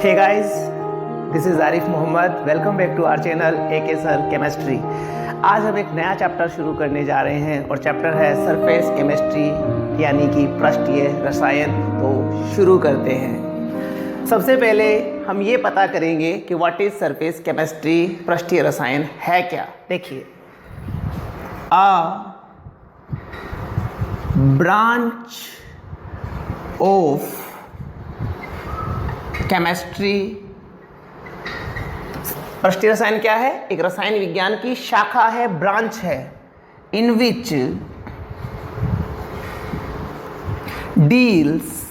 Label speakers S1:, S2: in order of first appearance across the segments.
S1: Hey guys, this is Arif Mohammad. Welcome back to our channel AK sir chemistry. आज हम एक नया चैप्टर शुरू करने जा रहे हैं और चैप्टर है सरफेस केमिस्ट्री यानी कि पृष्ठीय रसायन। तो शुरू करते हैं। सबसे पहले हम ये पता करेंगे कि व्हाट इज सरफेस केमिस्ट्री, पृष्ठीय रसायन है क्या। देखिए, अ ब्रांच ऑफ केमिस्ट्री, पृष्ठीय रसायन क्या है? एक रसायन विज्ञान की शाखा है, ब्रांच है, in which deals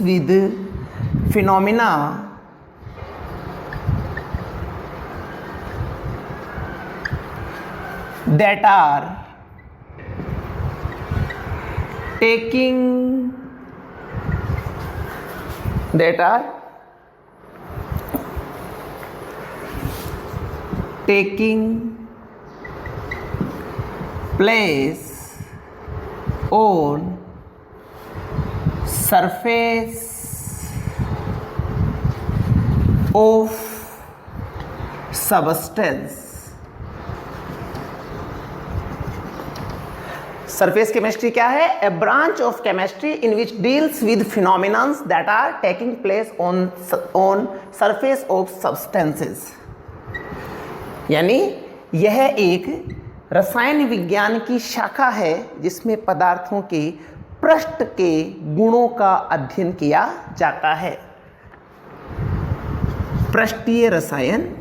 S1: with phenomena that are taking place on surface of substance। Surface chemistry क्या है? A branch of chemistry in which deals with phenomenons that are taking place on surface of substances. यानी यह एक रसायन विज्ञान की शाखा है जिसमें पदार्थों के पृष्ठ के गुणों का अध्ययन किया जाता है। पृष्ठीय रसायन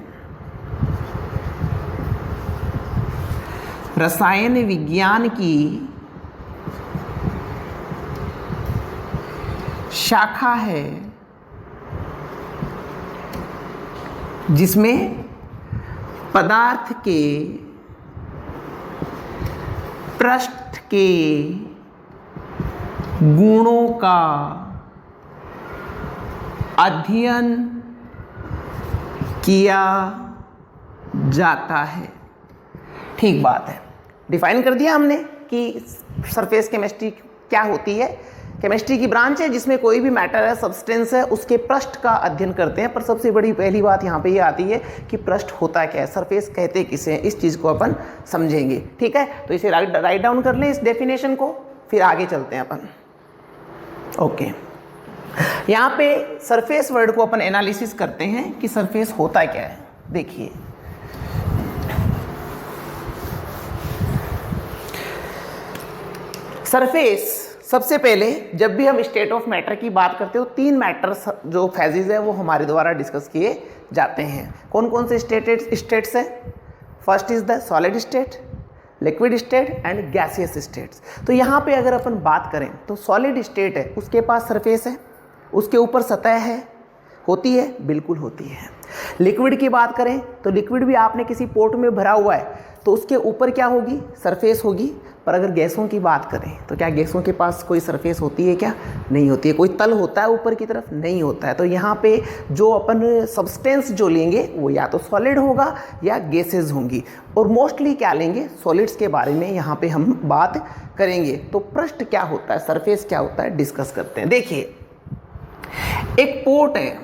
S1: रसायन विज्ञान की शाखा है जिसमें पदार्थ के पृष्ठ के गुणों का अध्ययन किया जाता है। ठीक बात है, डिफाइन कर दिया हमने कि सरफेस केमिस्ट्री क्या होती है। केमिस्ट्री की ब्रांच है जिसमें कोई भी मैटर है, सब्सटेंस है, उसके पृष्ठ का अध्ययन करते हैं। पर सबसे बड़ी पहली बात यहाँ पे ये आती है कि पृष्ठ होता क्या है, सरफेस कहते किसे हैं, इस चीज़ को अपन समझेंगे। ठीक है, तो इसे राइट डाउन कर लें इस डेफिनेशन को, फिर आगे चलते हैं अपन। ओके, यहाँ पे सरफेस वर्ड को अपन एनालिसिस करते हैं कि सरफेस होता क्या है। देखिए, सरफेस, सबसे पहले जब भी हम स्टेट ऑफ मैटर की बात करते हो, तीन मैटर जो फेजेज है वो हमारे द्वारा डिस्कस किए जाते हैं। कौन कौन से स्टेट्स है? First is the solid state, liquid state and gaseous states. तो यहाँ पे अगर अपन बात करें तो सॉलिड स्टेट है, उसके पास सरफेस है, उसके ऊपर सतह है, होती है, बिल्कुल होती है। लिक्विड की बात करें तो लिक्विड भी आपने किसी पोर्ट में भरा हुआ है तो उसके ऊपर क्या होगी? सरफेस होगी। पर अगर गैसों की बात करें तो क्या गैसों के पास कोई सरफेस होती है? क्या नहीं होती है। कोई तल होता है ऊपर की तरफ? नहीं होता है। तो यहाँ पे जो अपन सब्सटेंस जो लेंगे वो या तो सॉलिड होगा या गैसेज होंगी, और मोस्टली क्या लेंगे? सॉलिड्स के बारे में यहाँ पे हम बात करेंगे। तो पृष्ठ क्या होता है, सरफेस क्या होता है, डिस्कस करते हैं। देखिए, एक पोर्ट है,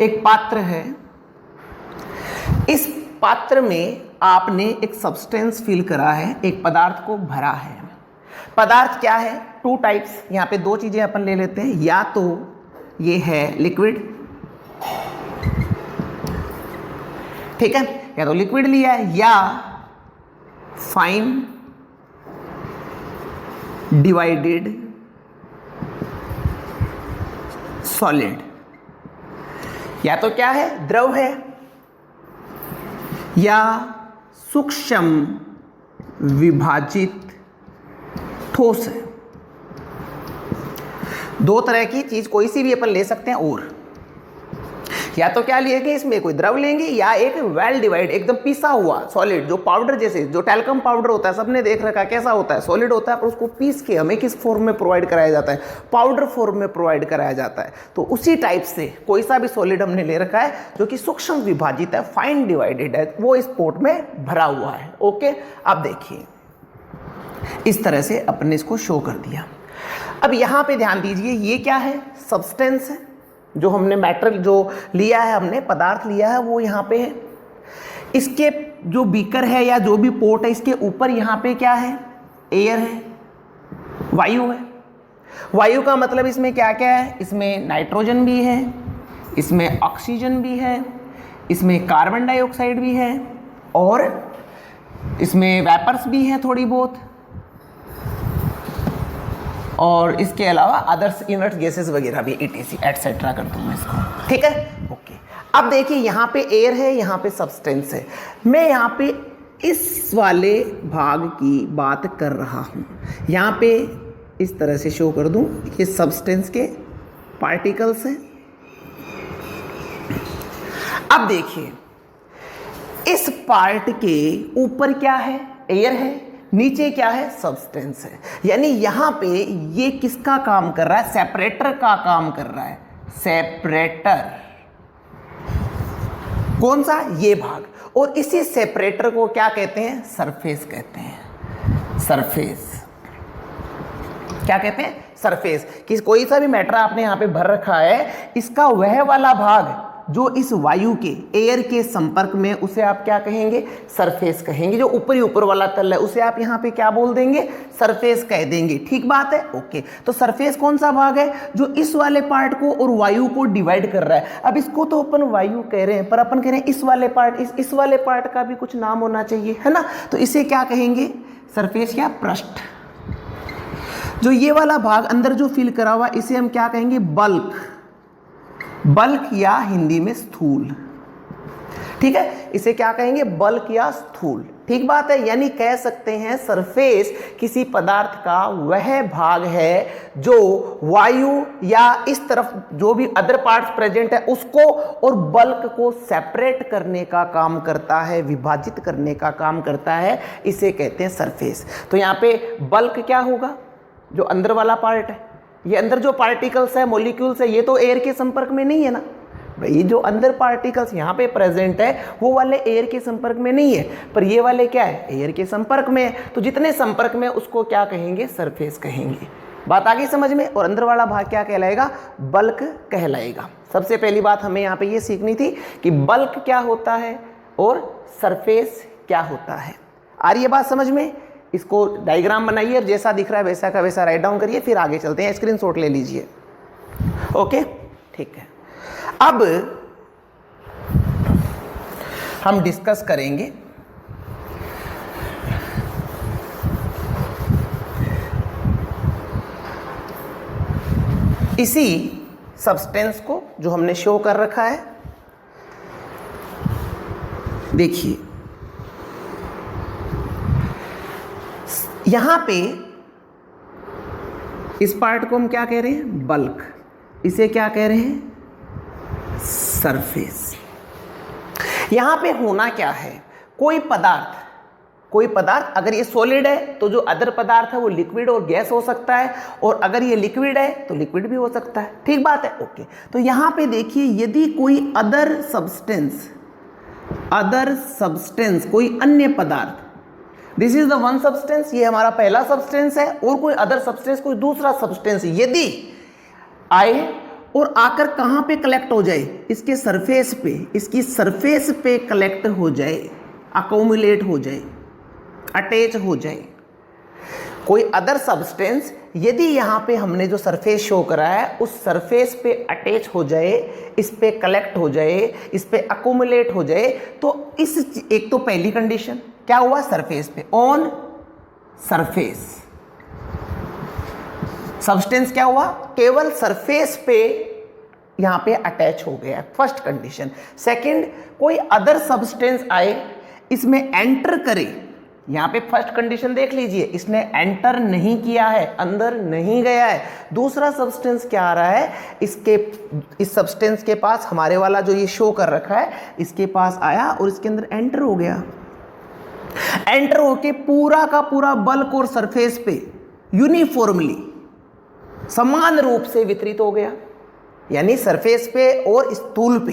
S1: एक पात्र है, इस पात्र में आपने एक सब्सटेंस फिल करा है, एक पदार्थ को भरा है। पदार्थ क्या है? Two types. यहाँ पे दो चीजें अपन ले लेते हैं, या तो ये है लिक्विड, ठीक है, या तो लिक्विड लिया है, या फाइन डिवाइडेड सॉलिड। या तो क्या है? द्रव है, या सूक्ष्म विभाजित ठोस है। दो तरह की चीज कोई सी भी अपन ले सकते हैं। और या तो क्या लेंगे, इसमें कोई द्रव लेंगे, या एक वेल डिवाइड एकदम पिसा हुआ सॉलिड, जो पाउडर जैसे, जो टैल्कम पाउडर होता है, सबने देख रखा कैसा होता है, सॉलिड होता है, पर उसको पीस के हमें किस फॉर्म में प्रोवाइड कराया जाता है? पाउडर फॉर्म में प्रोवाइड कराया जाता है। तो उसी टाइप से कोई सा भी सॉलिड हमने ले रखा है जो कि सूक्ष्म विभाजित है, फाइन डिवाइडेड है, वो इस पोर्ट में भरा हुआ है। ओके, अब देखिए इस तरह से अपन ने इसको शो कर दिया। अब यहाँ पे ध्यान दीजिए, ये क्या है? सब्सटेंस है। जो हमने मैटर जो लिया है, हमने पदार्थ लिया है, वो यहाँ पे है। इसके जो बीकर है या जो भी पोर्ट है, इसके ऊपर यहाँ पे क्या है? एयर है, वायु है। वायु का मतलब इसमें क्या क्या है? इसमें नाइट्रोजन भी है, इसमें ऑक्सीजन भी है, इसमें कार्बन डाइऑक्साइड भी है, और इसमें वेपर्स भी हैं थोड़ी बहुत, और इसके अलावा अदर्स इनर्ट गैसेस वगैरह भी, ETC एटसेट्रा कर दूँ मैं इसको। ठीक है, ओके। अब देखिए यहाँ पे एयर है, यहाँ पे सब्सटेंस है। मैं यहाँ पे इस वाले भाग की बात कर रहा हूँ। यहाँ पे इस तरह से शो कर दूँ, ये सब्सटेंस के पार्टिकल्स हैं। अब देखिए, इस पार्ट के ऊपर क्या है? एयर है, नीचे क्या है? सब्सटेंस है। यानी यहां पे ये किसका काम कर रहा है? सेपरेटर का काम कर रहा है। सेपरेटर कौन सा? ये भाग। और इसी सेपरेटर को क्या कहते हैं? सरफेस कहते हैं। सरफेस क्या कहते हैं? सरफेस। कि कोई सा भी मैटर आपने यहां पे भर रखा है, इसका वह वाला भाग जो इस वायु के, एयर के संपर्क में, उसे आप क्या कहेंगे? सरफेस कहेंगे। जो ऊपरी ऊपर वाला तल है, उसे आप यहाँ पे क्या बोल देंगे? सरफेस कह देंगे। ठीक बात है, ओके। तो सरफेस कौन सा भाग है? जो इस वाले पार्ट को और वायु को डिवाइड कर रहा है। अब इसको तो अपन वायु कह रहे हैं, पर अपन कह रहे हैं इस वाले पार्ट, इस वाले पार्ट का भी कुछ नाम होना चाहिए, है ना? तो इसे क्या कहेंगे? सरफेस या पृष्ठ। जो ये वाला भाग अंदर जो फिल करा हुआ, इसे हम क्या कहेंगे? बल्क। बल्क या हिंदी में स्थूल। ठीक है, इसे क्या कहेंगे? बल्क या स्थूल। ठीक बात है। यानी कह सकते हैं सरफेस किसी पदार्थ का वह भाग है जो वायु या इस तरफ जो भी अदर पार्ट्स प्रेजेंट है उसको और बल्क को सेपरेट करने का काम करता है, विभाजित करने का काम करता है। इसे कहते हैं सरफेस। तो यहाँ पे बल्क क्या होगा? जो अंदर वाला पार्ट है, ये अंदर जो पार्टिकल्स है, मॉलिक्यूल्स है, ये तो एयर के संपर्क में नहीं है ना भाई। जो अंदर पार्टिकल्स यहाँ पे प्रेजेंट है, वो वाले एयर के संपर्क में नहीं है, पर ये वाले क्या है? एयर के संपर्क में है। तो जितने संपर्क में, उसको क्या कहेंगे? सरफेस कहेंगे। बात आ गई समझ में? और अंदर वाला भाग क्या कहलाएगा? बल्क कहलाएगा। सबसे पहली बात हमें यहाँ पे ये सीखनी थी कि बल्क क्या होता है और सरफेस क्या होता है। आ रही है बात समझ में? इसको डायग्राम बनाइए और जैसा दिख रहा है वैसा का वैसा राइट डाउन करिए, फिर आगे चलते हैं। स्क्रीनशॉट ले लीजिए। ओके, ठीक है। अब हम डिस्कस करेंगे इसी सब्सटेंस को जो हमने शो कर रखा है। देखिए यहां पे इस पार्ट को हम क्या कह रहे हैं? बल्क। इसे क्या कह रहे हैं? सरफेस। यहां पे होना क्या है? कोई पदार्थ अगर ये सॉलिड है तो जो अदर पदार्थ है वो लिक्विड और गैस हो सकता है, और अगर ये लिक्विड है तो लिक्विड भी हो सकता है। ठीक बात है, ओके। तो यहां पे देखिए, यदि कोई अदर सब्सटेंस कोई अन्य पदार्थ, this is the one substance, ये हमारा पहला सब्सटेंस है, और कोई अदर सब्सटेंस, कोई दूसरा सब्सटेंस यदि आए और आकर कहां पे कलेक्ट हो जाए? इसके सरफेस पे, इसकी सरफेस पे कलेक्ट हो जाए, अकोमुलेट हो जाए, अटैच हो जाए। कोई अदर सब्सटेंस यदि यहां पे हमने जो सरफेस शो करा है उस सरफेस पे अटैच हो जाए, इस पे कलेक्ट हो जाए, इस पे अकोमुलेट हो जाए, तो इस एक तो पहली कंडीशन क्या हुआ? सरफेस पे, ऑन सरफेस। सब्सटेंस क्या हुआ? केवल सरफेस पे यहां पे अटैच हो गया, फर्स्ट कंडीशन। सेकंड, कोई अदर सब्सटेंस आए, इसमें एंटर करे। यहां पे फर्स्ट कंडीशन देख लीजिए, इसने एंटर नहीं किया है, अंदर नहीं गया है। दूसरा सब्सटेंस क्या आ रहा है? इस सब्सटेंस के पास, हमारे वाला जो ये शो कर रखा है, इसके पास आया और इसके अंदर एंटर हो गया। एंटर होके पूरा का पूरा बल्क और सरफेस पे यूनिफॉर्मली, समान रूप से वितरित हो गया। यानी सरफेस पे और स्थूल पे,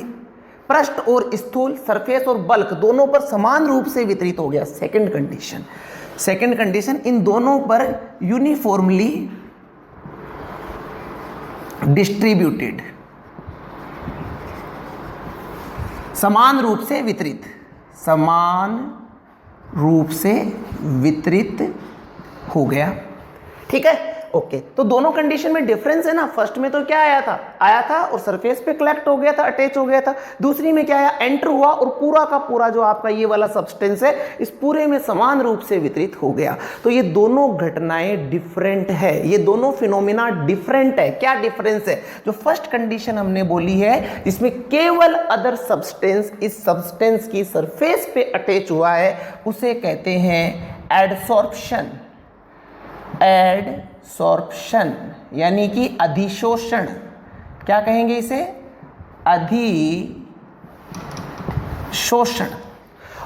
S1: पृष्ठ और स्थूल, सरफेस और बल्क दोनों पर समान रूप से वितरित हो गया। Second condition. सेकेंड कंडीशन, इन दोनों पर यूनिफॉर्मली डिस्ट्रीब्यूटेड, समान रूप से वितरित, समान रूप से वितरित हो गया। ठीक है, ओके। तो दोनों कंडीशन में डिफरेंस है ना। फर्स्ट में तो क्या आया था और सरफेस पे कलेक्ट हो गया था, अटैच हो गया था। दूसरी में क्या आया, एंटर हुआ और पूरा का पूरा जो आपका ये वाला सब्सटेंस है इस पूरे में समान रूप से वितरित हो गया। तो ये दोनों घटनाएं डिफरेंट है, ये दोनों फिनोमिना डिफरेंट है। क्या डिफरेंस है? जो फर्स्ट कंडीशन हमने बोली है जिसमें केवल अदर सब्सटेंस इस सब्सटेंस की सरफेस पे अटैच हुआ है उसे कहते हैं एडसॉर्प्शन। एडसॉर्प्शन यानी कि अधिशोषण। क्या कहेंगे इसे? अधिशोषण।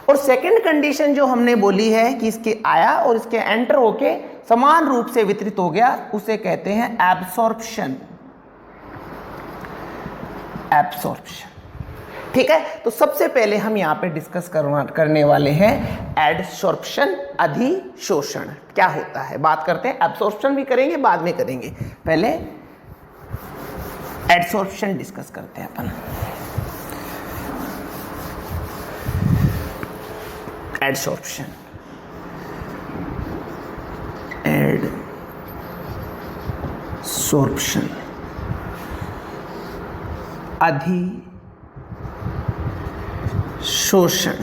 S1: और सेकंड कंडीशन जो हमने बोली है कि इसके आया और इसके एंटर होके समान रूप से वितरित हो गया उसे कहते हैं एब्सॉर्प्शन। एब्सॉर्प्शन। ठीक है, तो सबसे पहले हम यहाँ पे डिस्कस करने वाले हैं एडसॉर्प्शन, अधिशोषण क्या होता है। बात करते हैं, एब्सॉर्प्शन भी करेंगे, बाद में करेंगे, पहले एडसॉर्प्शन डिस्कस करते हैं अपन। एडसॉर्प्शन, एडसॉर्प्शन, शोषण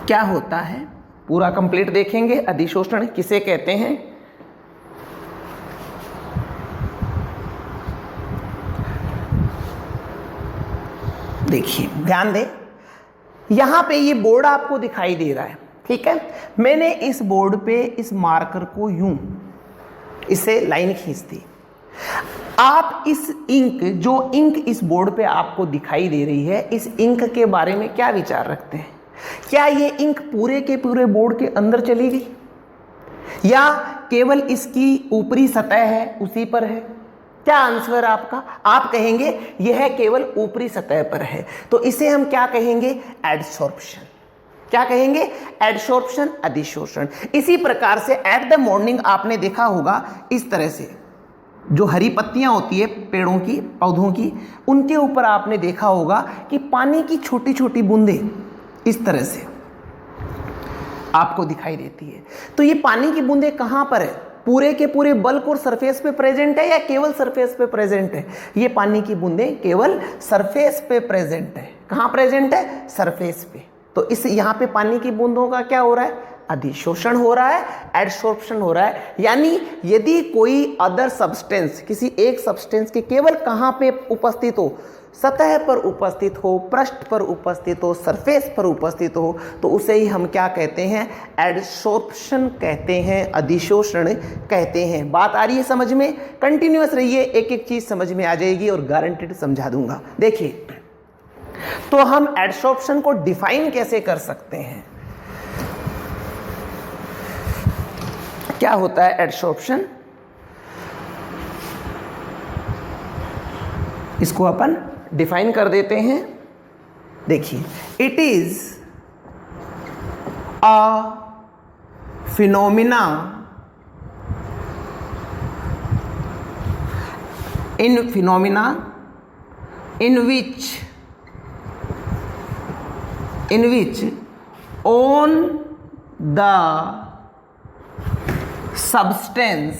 S1: क्या होता है पूरा कंप्लीट देखेंगे। अधिशोषण किसे कहते हैं? देखिए, ध्यान दें, यहां पे ये बोर्ड आपको दिखाई दे रहा है। ठीक है, मैंने इस बोर्ड पे इस मार्कर को यूं इसे लाइन खींच दी। आप इस जो इंक इस बोर्ड पे आपको दिखाई दे रही है, इस इंक के बारे में क्या विचार रखते हैं? क्या ये इंक पूरे के पूरे बोर्ड के अंदर चली गई या केवल इसकी ऊपरी सतह है उसी पर है? क्या आंसर आपका? आप कहेंगे यह केवल ऊपरी सतह पर है, तो इसे हम क्या कहेंगे? एडसॉर्प्शन। क्या कहेंगे? एडसॉर्प्शन, अधिशोषण। इसी प्रकार से एट द मॉर्निंग आपने देखा होगा इस तरह से जो हरी पत्तियां होती है पेड़ों की, पौधों की, उनके ऊपर आपने देखा होगा कि पानी की छोटी छोटी बूंदें इस तरह से आपको दिखाई देती है। तो ये पानी की बूंदें कहां पर है? पूरे के पूरे बल्क और सरफेस पे प्रेजेंट है या केवल सरफेस पे प्रेजेंट है? ये पानी की बूंदें केवल सरफेस पे प्रेजेंट है। कहां प्रेजेंट है? सरफेस पे। तो इस यहां पे पानी की बूंदों का क्या हो रहा है? अधिशोषण हो रहा है, एडसॉर्प्शन हो रहा है। यानी यदि कोई अदर सब्सटेंस किसी एक सब्सटेंस के केवल कहां पे उपस्थित हो, सतह पर उपस्थित हो, पृष्ठ पर उपस्थित हो, सरफेस पर उपस्थित हो, तो उसे ही हम क्या कहते हैं? एडसॉर्प्शन कहते हैं, अधिशोषण कहते हैं। बात आ रही है समझ में? कंटिन्यूअस रहिए, एक एक चीज समझ में आ जाएगी और गारंटेड समझा दूंगा। देखिए, तो हम एडसॉर्प्शन को डिफाइन कैसे कर सकते हैं? क्या होता है एडसॉर्प्शन? इसको अपन डिफाइन कर देते हैं। देखिए, it is a phenomena in which on the substance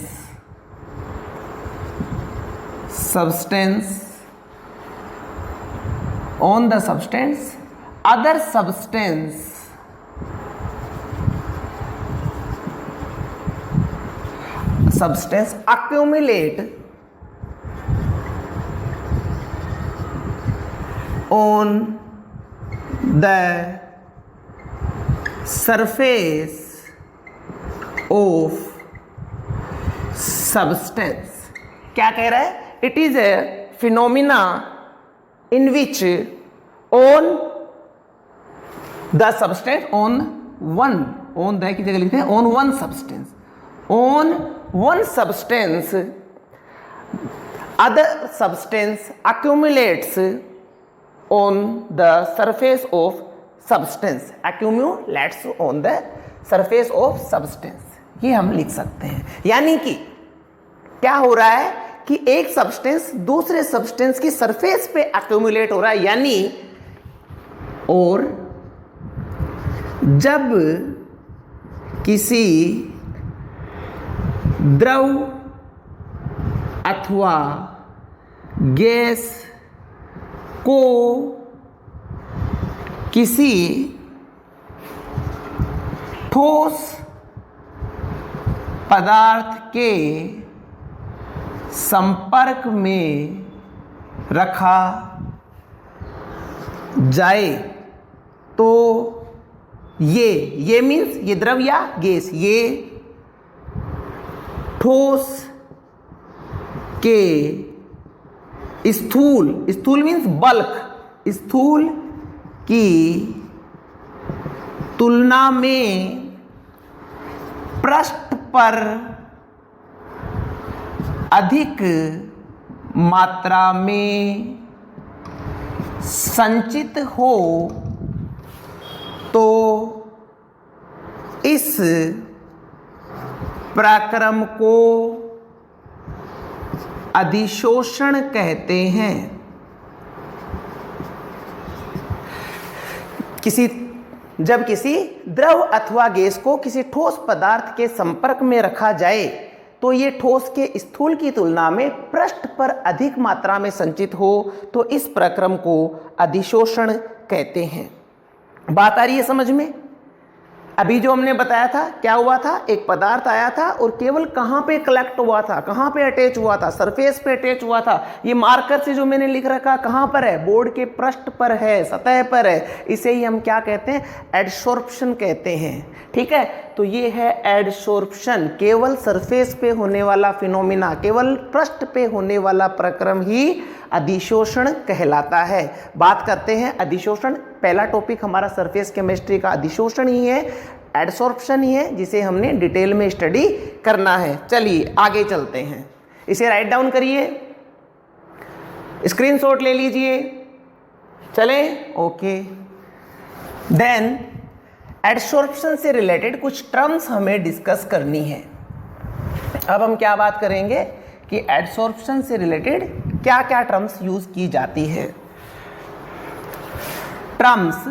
S1: other substance accumulate on the surface of substance। क्या कह रहा है? It is a phenomena in which on the substance on the key जगह लिखते हैं on one substance other substance accumulates on the surface of substance, accumulates on the surface of substance, ये हम लिख सकते हैं। यानी कि क्या हो रहा है कि एक सब्सटेंस दूसरे सब्सटेंस की सरफेस पे एक्यूमुलेट हो रहा है, यानी और जब किसी द्रव अथवा गैस को किसी ठोस पदार्थ के संपर्क में रखा जाए तो ये मीन्स ये द्रव या गैस, ये ठोस के स्थूल मीन्स बल्क, स्थूल की तुलना में पृष्ठ पर अधिक मात्रा में संचित हो तो इस प्रक्रम को अधिशोषण कहते हैं। जब किसी द्रव अथवा गैस को किसी ठोस पदार्थ के संपर्क में रखा जाए तो ये ठोस के स्थूल की तुलना में पृष्ठ पर अधिक मात्रा में संचित हो तो इस प्रक्रम को अधिशोषण कहते हैं। बात आ रही है समझ में? अभी जो हमने बताया था क्या हुआ था, एक पदार्थ आया था और केवल कहाँ पे कलेक्ट हुआ था, कहाँ पे अटैच हुआ था, सरफेस पे अटैच हुआ था। ये मार्कर से जो मैंने लिख रखा कहाँ पर है, बोर्ड के पृष्ठ पर है, सतह पर है। इसे ही हम क्या कहते हैं, एडसोर्प्शन कहते हैं। ठीक है, तो ये है एडसोर्प्शन, केवल सरफेस पे होने वाला फिनोमिना, केवल पृष्ठ पे होने वाला प्रक्रम ही अधिशोषण कहलाता है। बात करते हैं अधिशोषण। पहला टॉपिक हमारा सरफेस केमिस्ट्री का अधिशोषण ही है, एडसॉर्प्शन ही है, जिसे हमने डिटेल में स्टडी करना है। चलिए आगे चलते हैं, इसे राइट डाउन करिए, स्क्रीनशॉट ले लीजिए। चलें, ओके। देन एडसॉर्प्शन से रिलेटेड कुछ टर्म्स हमें डिस्कस करनी है। अब हम क्या बात करेंगे कि एडसॉर्प्शन से रिलेटेड क्या क्या टर्म्स यूज की जाती है। Terms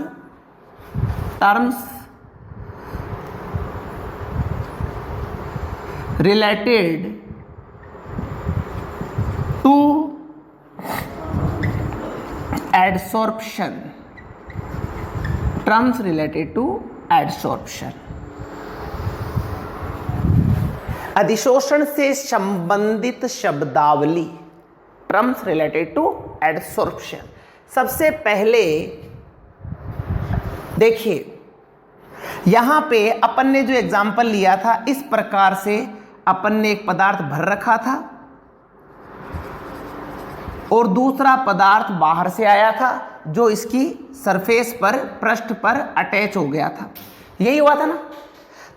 S1: related to adsorption, terms related to adsorption, अधिशोषण से संबंधित शब्दावली, terms related to adsorption। सबसे पहले देखिए, यहां पे अपन ने जो एग्जाम्पल लिया था, इस प्रकार से अपन ने एक पदार्थ भर रखा था और दूसरा पदार्थ बाहर से आया था जो इसकी सरफेस पर, पृष्ठ पर अटैच हो गया था। यही हुआ था ना।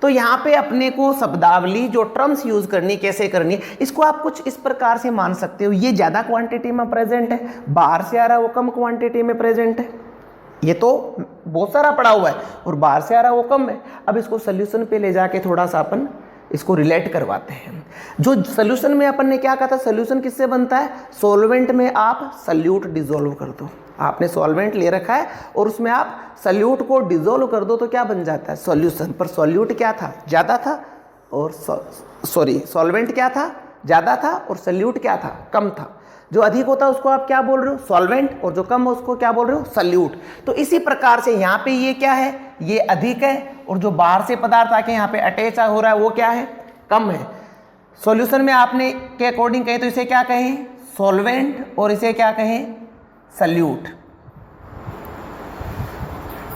S1: तो यहाँ पे अपने को शब्दावली, जो टर्म्स यूज करनी, कैसे करनी, इसको आप कुछ इस प्रकार से मान सकते हो। ये ज़्यादा क्वांटिटी में प्रेजेंट है, बाहर से आ रहा है वो कम क्वांटिटी में प्रेजेंट है। ये तो बहुत सारा पड़ा हुआ है और बाहर से आ रहा है वो कम है। अब इसको सोल्यूशन पे ले जाके थोड़ा सा अपन इसको रिलेट करवाते हैं। जो सोल्यूशन में अपन ने क्या कहा था, सोल्यूशन किससे बनता है, सॉल्वेंट में आप सल्यूट डिसॉल्व कर दो। आपने सॉल्वेंट ले रखा है और उसमें आप सल्यूट को डिसॉल्व कर दो तो क्या बन जाता है, सॉल्यूशन। पर सॉल्यूट क्या था, ज़्यादा था, और सॉल्वेंट क्या था, ज़्यादा था, और सल्यूट क्या था, कम था। जो अधिक होता है उसको आप क्या बोल रहे हो, सॉल्वेंट, और जो कम है उसको क्या बोल रहे हो, सल्यूट। तो इसी प्रकार से यहाँ पे ये क्या है, ये अधिक है, और जो बाहर से पदार्थ आके यहाँ पे अटैच हो रहा है वो क्या है, कम है। सॉल्यूशन में आपने के अकॉर्डिंग कहें तो इसे क्या कहें, सॉल्वेंट, और इसे क्या कहें, सल्यूट।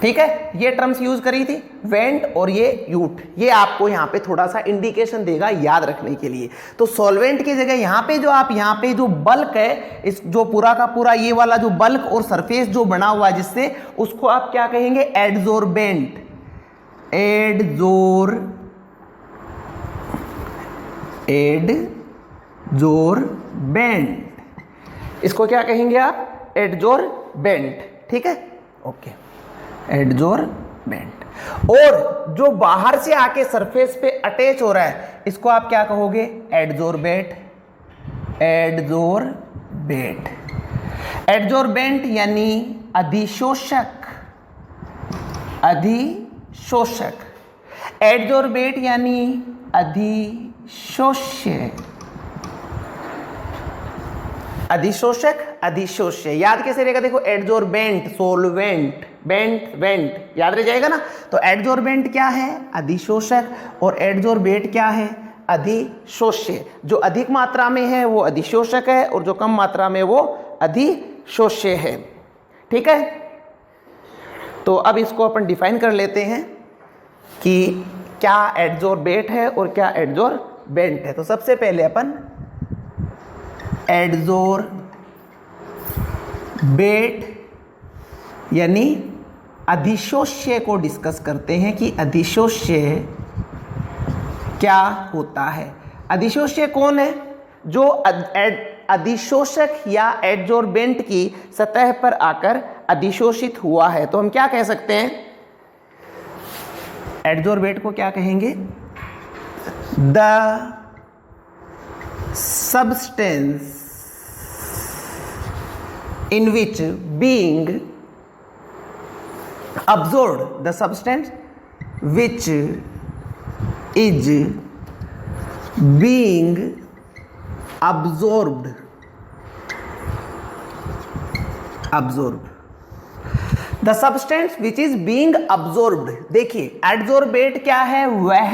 S1: ठीक है, ये टर्म्स यूज करी थी, वेंट और ये यूट। ये आपको यहाँ पे थोड़ा सा इंडिकेशन देगा याद रखने के लिए। तो सॉल्वेंट की जगह यहाँ पे जो आप यहाँ पे जो बल्क है, इस जो पूरा का पूरा ये वाला जो बल्क और सरफेस जो बना हुआ है जिससे, उसको आप क्या कहेंगे, एडजोर्बेंट। एडजोर्बेंट, इसको क्या कहेंगे आप, एडजोर्बेंट। ठीक है, ओके। एडजोर्बेंट। और जो बाहर से आके सरफेस पे अटैच हो रहा है इसको आप क्या कहोगे? एडजोर्बेट। एडजोर्बेट। एडजोर्बेंट यानी अधिशोषक। अधिशोषक। एडजोर्बेट यानी अधिशोष्य। अधिशोषक, अधिशोष्य। याद कैसे रहेगा? देखो एडजोर्बेंट, सोलवेंट, बेंट, वेंट, याद रह जाएगा ना। तो एडजोर्बेंट क्या है? अधिशोषक। और एडजोर्बेट क्या है? अधिशोष्य। जो अधिक मात्रा में है वो अधिशोषक है और जो कम मात्रा में वो अधिशोष्य है। ठीक है, तो अब इसको अपन डिफाइन कर लेते हैं कि क्या एडजोर्बेट है और क्या एडजोर्बेंट है। तो सबसे पहले अपन एडजोर्बेट यानी अधिशोष्य को डिस्कस करते हैं कि अधिशोष्य क्या होता है। अधिशोष्य कौन है? जो अधिशोषक या एडजोर्बेंट की सतह पर आकर अधिशोषित हुआ है। तो हम क्या कह सकते हैं? एडजोर्बेट को क्या कहेंगे? The substance in which being absorbed, the substance which is being absorbed, the substance which is being absorbed. देखिए एडजोर्बेट क्या है? वह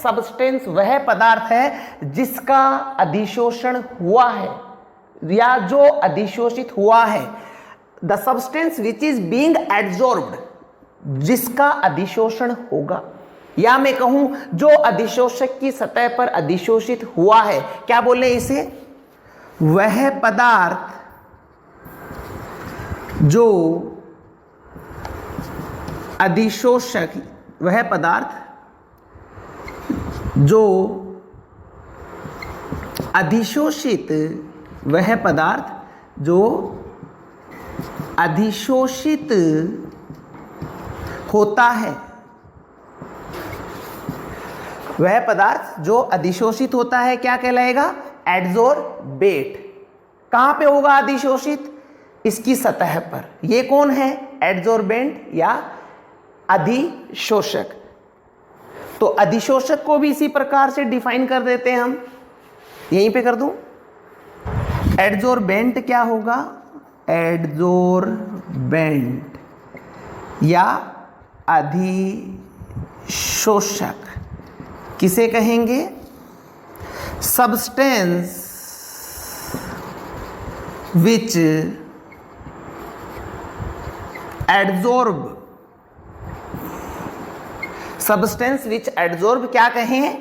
S1: सब्सटेंस, वह पदार्थ है जिसका अधिशोषण हुआ है या जो अधिशोषित हुआ है। The substance which is being adsorbed, जिसका अधिशोषण होगा, या मैं कहूं जो अधिशोषक की सतह पर अधिशोषित हुआ है। क्या बोले इसे? वह पदार्थ जो अधिशोषक, वह पदार्थ जो अधिशोषित, वह पदार्थ जो अधिशोषित होता है, वह पदार्थ जो अधिशोषित होता है क्या कहलाएगा? एडजोर्बेट। कहां पे होगा अधिशोषित? इसकी सतह पर। ये कौन है? एडजोर्बेंट या अधिशोषक। तो अधिशोषक को भी इसी प्रकार से डिफाइन कर देते हैं हम। यहीं पे कर दूं। एडजोर्बेंट क्या होगा? एडजोर्बेंट या अधिशोषक किसे कहेंगे? Substance which adsorb, substance which adsorb क्या कहें?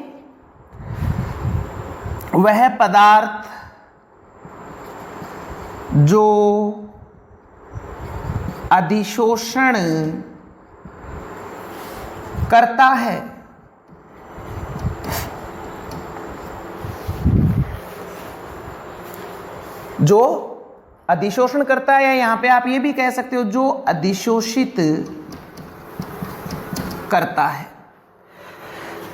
S1: वह पदार्थ जो अधिशोषण करता है, जो अधिशोषण करता है, या यहां पे आप ये भी कह सकते हो जो अधिशोषित करता है।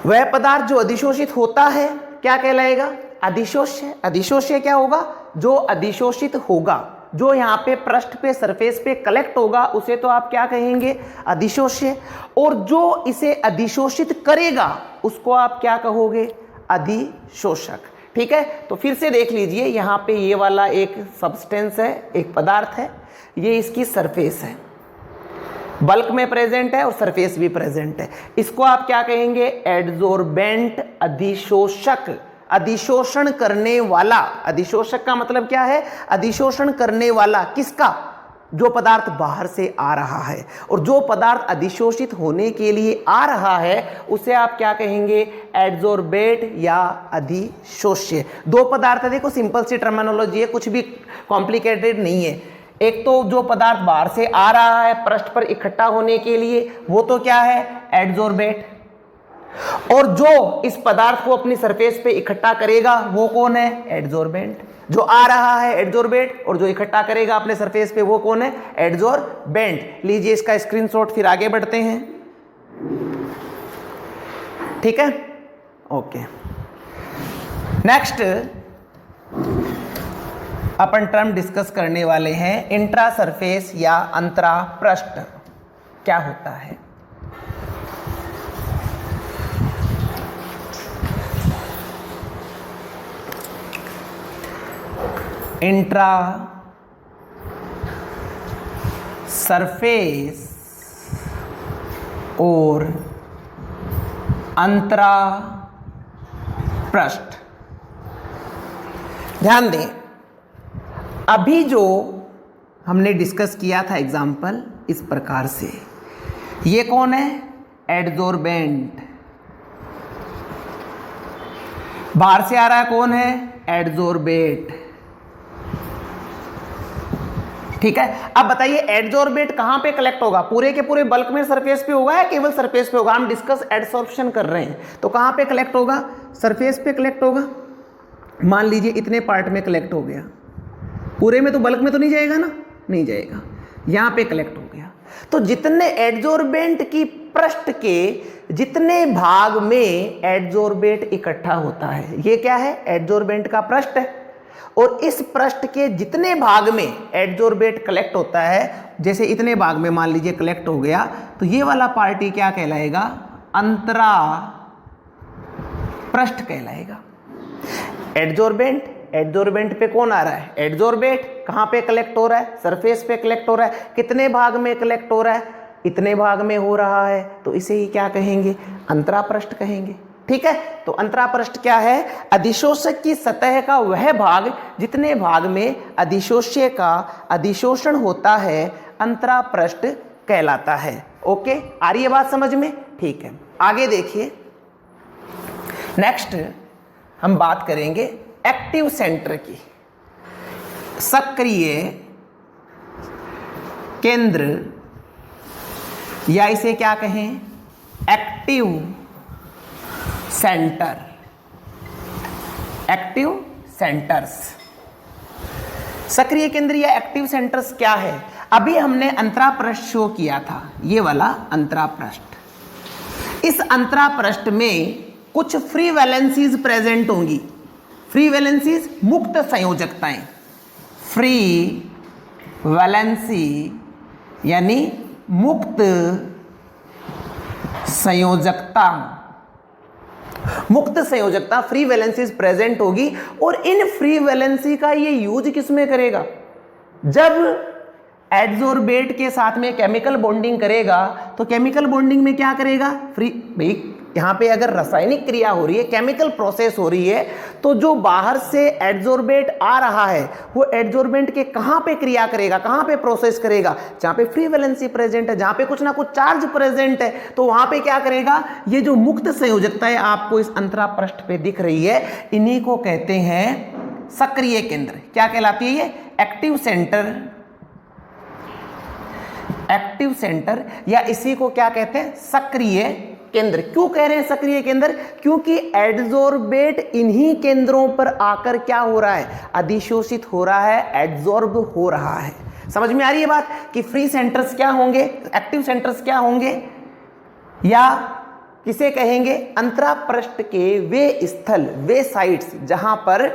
S1: वह पदार्थ जो अधिशोषित होता है क्या कहलाएगा? अधिशोष्य। अधिशोष्य क्या होगा? जो अधिशोषित होगा, जो यहाँ पे पृष्ठ पे, सरफेस पे कलेक्ट होगा, उसे तो आप क्या कहेंगे? अधिशोष्य। और जो इसे अधिशोषित करेगा उसको आप क्या कहोगे? अधिशोषक। ठीक है, तो फिर से देख लीजिए, यहाँ पे ये वाला एक सब्सटेंस है, एक पदार्थ है, ये इसकी सरफेस है, बल्क में प्रेजेंट है और सरफेस भी प्रेजेंट है। इसको आप क्या कहेंगे? एडजोर्बेंट, अधिशोषक, अधिशोषण करने वाला। अधिशोषक का मतलब क्या है? अधिशोषण करने वाला। किसका? जो पदार्थ बाहर से आ रहा है। और जो पदार्थ अधिशोषित होने के लिए आ रहा है उसे आप क्या कहेंगे? एडजोर्बेट या अधिशोष्य। दो पदार्थ है, देखो सिंपल सी टर्मिनोलॉजी है, कुछ भी कॉम्प्लिकेटेड नहीं है। एक तो जो पदार्थ बाहर से आ रहा है पृष्ठ पर इकट्ठा होने के लिए, वो तो क्या है? एडजोर्बेट। और जो इस पदार्थ को अपनी सरफेस पे इकट्ठा करेगा वो कौन है? एडजॉर्बेंट। जो आ रहा है एडजॉर्बेंट और जो इकट्ठा करेगा अपने सरफेस पे वो कौन है? एडजॉर्बेंट। लीजिए इसका स्क्रीनशॉट, फिर आगे बढ़ते हैं। ठीक है, ओके। नेक्स्ट अपन टर्म डिस्कस करने वाले हैं इंट्रा सरफेस या अंतरा पृष्ठ क्या होता है। इंट्रा सरफेस और अंतरा पृष्ठ। ध्यान दें, अभी जो हमने डिस्कस किया था एग्जाम्पल इस प्रकार से, ये कौन है? एडजॉर्बेंट। बाहर से आ रहा है कौन है? एडजॉर्बेट। ठीक है, अब बताइए एडजॉर्बेट कहां पे कलेक्ट होगा? पूरे के पूरे बल्क में सरफेस पे होगा या केवल सरफेस पे होगा? हम डिस्कस एडसॉर्प्शन कर रहे हैं, तो कहां पे कलेक्ट होगा? सरफेस पे कलेक्ट होगा। मान लीजिए इतने पार्ट में कलेक्ट हो गया, पूरे में तो बल्क में तो नहीं जाएगा ना, नहीं जाएगा, यहां पे कलेक्ट हो गया। तो जितने एडजॉर्बेंट की पृष्ठ के जितने भाग में एडजॉर्बेट इकट्ठा होता है, ये क्या है? एडजॉर्बेंट का पृष्ठ है। और इस पृष्ठ के जितने भाग में एडजॉर्बेट कलेक्ट होता है, जैसे इतने भाग में मान लीजिए कलेक्ट हो गया, तो ये वाला पार्टी क्या कहलाएगा? अंतरा पृष्ठ कहलाएगा। एडजॉर्बेंट पे कौन आ रहा है? एडजॉर्बेट। कहां पे कलेक्ट हो रहा है? सरफेस पे कलेक्ट हो रहा है। कितने भाग में कलेक्ट हो रहा है? इतने भाग में हो रहा है, तो इसे ही क्या कहेंगे? अंतरा पृष्ठ कहेंगे। ठीक है, तो अंतरा पृष्ठ क्या है? अधिशोषक की सतह का वह भाग जितने भाग में अधिशोष्य का अधिशोषण होता है, अंतरा पृष्ठ कहलाता है। ओके, आ रही है बात समझ में? ठीक है, आगे देखिए। नेक्स्ट हम बात करेंगे एक्टिव सेंटर की। सक्रिय केंद्र, या इसे क्या कहें? Active centre. एक्टिव सेंटर्स, सक्रिय केंद्र या एक्टिव सेंटर्स क्या है? अभी हमने अंतरा पृष्ठ शो किया था, ये वाला अंतरा पृष्ठ। इस अंतरा पृष्ठ में कुछ फ्री वैलेंसीज प्रेजेंट होंगी। फ्री वैलेंसीज मुक्त संयोजकताएं। फ्री वैलेंसी यानी मुक्त संयोजकता। मुक्त संयोजकता, फ्री वैलेंसीज प्रेजेंट होगी। और इन फ्री वैलेंसी का ये यूज किस में करेगा? जब एडजॉर्बेट के साथ में केमिकल बॉन्डिंग करेगा, तो केमिकल बॉन्डिंग में क्या करेगा? फ्री, भाई यहाँ पे अगर रासायनिक क्रिया हो रही है, केमिकल प्रोसेस हो रही है, तो जो बाहर से एडजॉर्बेट आ रहा है वो एडजॉर्बेंट के कहाँ पे क्रिया करेगा, कहाँ पे प्रोसेस करेगा? जहाँ पे फ्री वैलेंसी प्रेजेंट है, जहाँ पे कुछ ना कुछ चार्ज प्रेजेंट है, तो वहाँ पे क्या करेगा? ये जो मुक्त संयोजकता है आपको इस अंतरा पृष्ठ पे दिख रही है, इन्हीं को कहते हैं सक्रिय केंद्र। क्या कहलाती है ये? Active centre. एक्टिव सेंटर, या इसी को क्या कहते हैं? सक्रिय केंद्र। क्यों कह रहे हैं सक्रिय केंद्र? क्योंकि एडजॉर्बेट इन्हीं केंद्रों पर आकर क्या हो रहा है? अधिशोषित हो रहा है, एडजॉर्ब हो रहा है। समझ में आ रही है बात कि फ्री सेंटर्स क्या होंगे, एक्टिव सेंटर्स क्या होंगे, या किसे कहेंगे? अंतरा पृष्ठ के वे स्थल, वे साइट्स जहां पर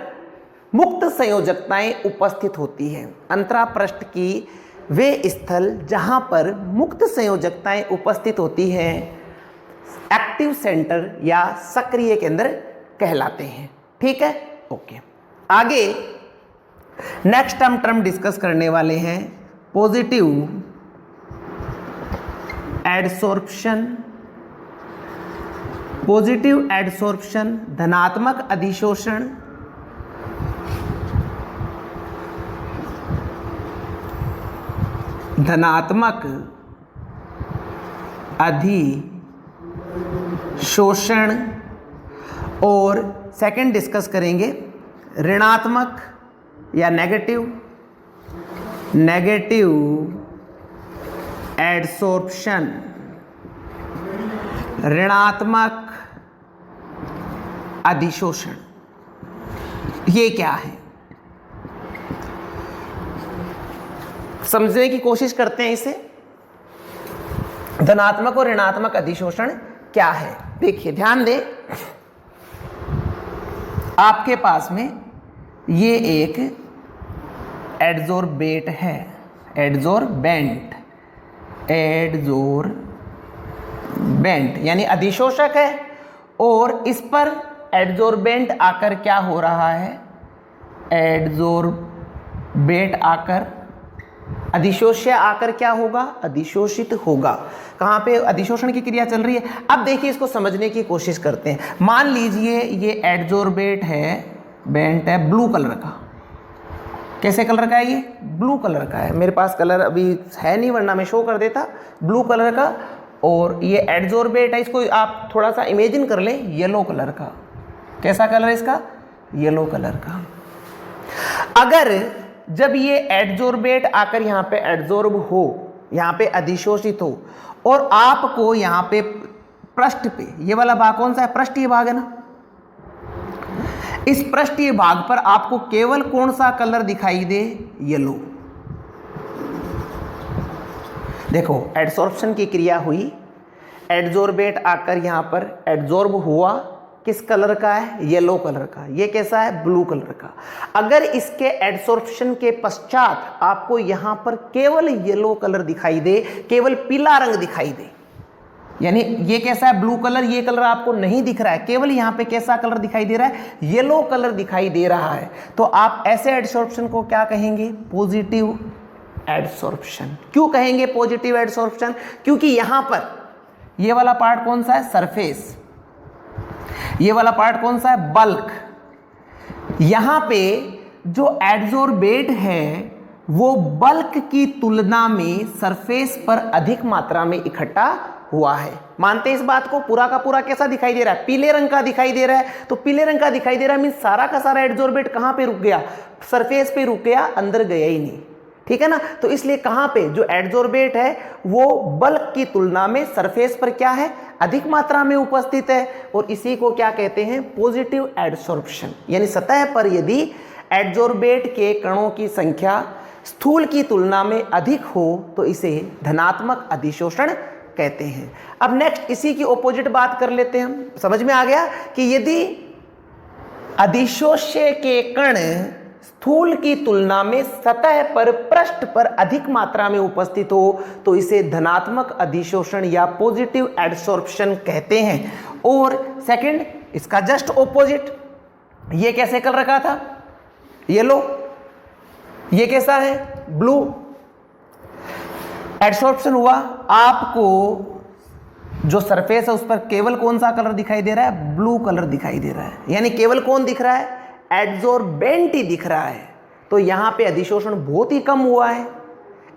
S1: मुक्त संयोजकताएं उपस्थित होती हैं। अंतरा पृष्ठ की वे स्थल जहां पर मुक्त संयोजकताएं उपस्थित होती हैं, एक्टिव सेंटर या सक्रिय केंद्र कहलाते हैं। ठीक है, ओके। आगे नेक्स्ट हम टर्म डिस्कस करने वाले हैं पॉजिटिव एडसॉर्प्शन। पॉजिटिव एडसॉर्प्शन, धनात्मक अधिशोषण। धनात्मक अधिशोषण। और सेकंड डिस्कस करेंगे ऋणात्मक या नेगेटिव एडसॉर्प्शन। ऋणात्मक अधिशोषण। ये क्या है समझने की कोशिश करते हैं इसे। धनात्मक और ऋणात्मक अधिशोषण क्या है? देखिए ध्यान दें, आपके पास में ये एक एडजोर्बेट है, एडजोर्बेंट, एडजोर्बेंट यानी अधिशोषक है, और इस पर एडजोर्बेंट आकर क्या हो रहा है? एडजोर्बेट आकर अधिशोष्य आकर क्या होगा? अधिशोषित होगा। कहाँ पे अधिशोषण की क्रिया चल रही है? अब देखिए इसको समझने की कोशिश करते हैं। मान लीजिए ये एडजोर्बेट है, बेंट है ब्लू कलर का। कैसे कलर का है ये? ब्लू कलर का है। मेरे पास कलर अभी है नहीं वरना मैं शो कर देता। ब्लू कलर का, और ये एडजोर्बेट है, इसको आप थोड़ा सा इमेजिन कर लें येलो कलर का। कैसा कलर है इसका? येलो कलर का। अगर जब ये एडजोर्बेट आकर यहाँ पे एडजोर्ब हो, यहाँ पे अधिशोषित हो, और आपको यहाँ पे पृष्ठ पे, ये वाला भाग कौन सा है? पृष्ठीय भाग है ना। इस पृष्ठीय भाग पर आपको केवल कौन सा कलर दिखाई दे? येलो। देखो एडसॉर्प्शन की क्रिया हुई, एडजोर्बेट आकर यहाँ पर एडजोर्ब हुआ, किस कलर का है? येलो कलर का। ये कैसा है? ब्लू कलर का। अगर इसके एडसॉर्प्शन के पश्चात आपको यहां पर केवल येलो कलर दिखाई दे, केवल पीला रंग दिखाई दे, यानी ये कैसा है? ब्लू कलर, ये कलर आपको नहीं दिख रहा है, केवल यहां पे कैसा कलर दिखाई दे रहा है? येलो कलर दिखाई दे रहा है, तो आप ऐसे एडसॉर्प्शन को क्या कहेंगे? Positive adsorption. क्यों कहेंगे पॉजिटिव एडसॉर्प्शन? क्योंकि यहां पर ये वाला पार्ट कौन सा है? सरफेस। ये वाला पार्ट कौन सा है? बल्क। यहां पे जो एडजोर्बेट है वो बल्क की तुलना में सरफेस पर अधिक मात्रा में इकट्ठा हुआ है। मानते हैं इस बात को? पूरा का पूरा कैसा दिखाई दे रहा है? पीले रंग का दिखाई दे रहा है। तो पीले रंग का दिखाई दे रहा है मीन सारा का सारा एडजोर्बेट कहां पे रुक गया? सरफेस पे रुक गया, अंदर गया ही नहीं। ठीक है ना? तो इसलिए कहां पे जो एडजोर्बेट है वो बल्क की तुलना में सरफेस पर क्या है? अधिक मात्रा में उपस्थित है, और इसी को क्या कहते हैं? Positive adsorption. यानी सतह पर यदि एडजोर्बेट के कणों की संख्या स्थूल की तुलना में अधिक हो तो इसे धनात्मक अधिशोषण कहते हैं। अब नेक्स्ट इसी की ऑपोजिट बात कर लेते हैं हम। समझ में आ गया कि यदि अधिशोष्य के कण स्थूल की तुलना में सतह पर, पृष्ठ पर अधिक मात्रा में उपस्थित हो तो इसे धनात्मक अधिशोषण या पॉजिटिव एडसॉर्प्शन कहते हैं। और सेकंड इसका जस्ट ऑपोजिट, ये कैसे कलर रखा था? येलो। ये कैसा है? ब्लू। एडसॉर्प्शन हुआ, आपको जो सरफेस है उस पर केवल कौन सा कलर दिखाई दे रहा है? ब्लू कलर दिखाई दे रहा है। यानी केवल कौन दिख रहा है? एडजोर्बेंट ही दिख रहा है। तो यहां पे अधिशोषण बहुत ही कम हुआ है,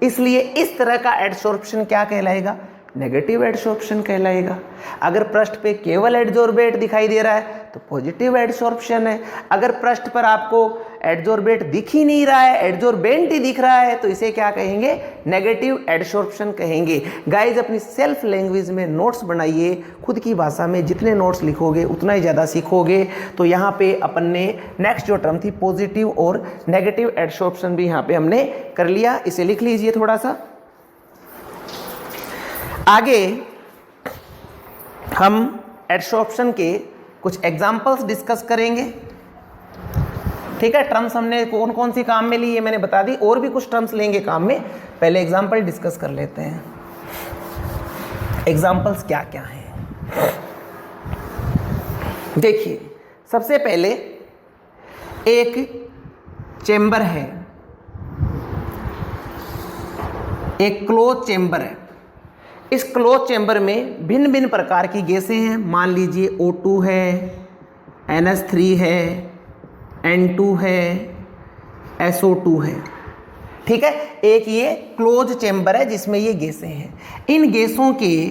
S1: इसलिए इस तरह का एडसॉर्प्शन क्या कहलाएगा? नेगेटिव एडसॉर्प्शन कहलाएगा। अगर पृष्ठ पे केवल एडजोर्बेट दिखाई दे रहा है तो पॉजिटिव एडसॉर्प्शन है। अगर पृष्ठ पर आपको एडजोर्बेट दिख ही नहीं रहा है, एडजोर्बेंट ही दिख रहा है, तो इसे क्या कहेंगे? नेगेटिव एडसॉर्प्शन कहेंगे। गाइज अपनी सेल्फ लैंग्वेज में नोट्स बनाइए, खुद की भाषा में जितने नोट्स लिखोगे उतना ही ज़्यादा सीखोगे। तो यहाँ पे अपन ने नेक्स्ट जो टर्म थी पॉजिटिव और नेगेटिव एडसॉर्प्शन भी यहाँ पे हमने कर लिया। इसे लिख लीजिए थोड़ा सा। आगे हम एडसॉर्प्शन के कुछ एग्जाम्पल्स डिस्कस करेंगे। ठीक है, टर्म्स हमने कौन कौन सी काम में ली ये मैंने बता दी, और भी कुछ टर्म्स लेंगे काम में। पहले एग्जाम्पल डिस्कस कर लेते हैं। एग्जाम्पल्स क्या क्या हैं? देखिए सबसे पहले एक चेंबर है, एक क्लोज चेंबर है। इस क्लोज चेंबर में भिन्न भिन्न प्रकार की गैसें हैं। मान लीजिए O2 है, NH3 है, N2 है, SO2 है। ठीक है, एक ये क्लोज चेंबर है जिसमें ये गैसें हैं। इन गैसों के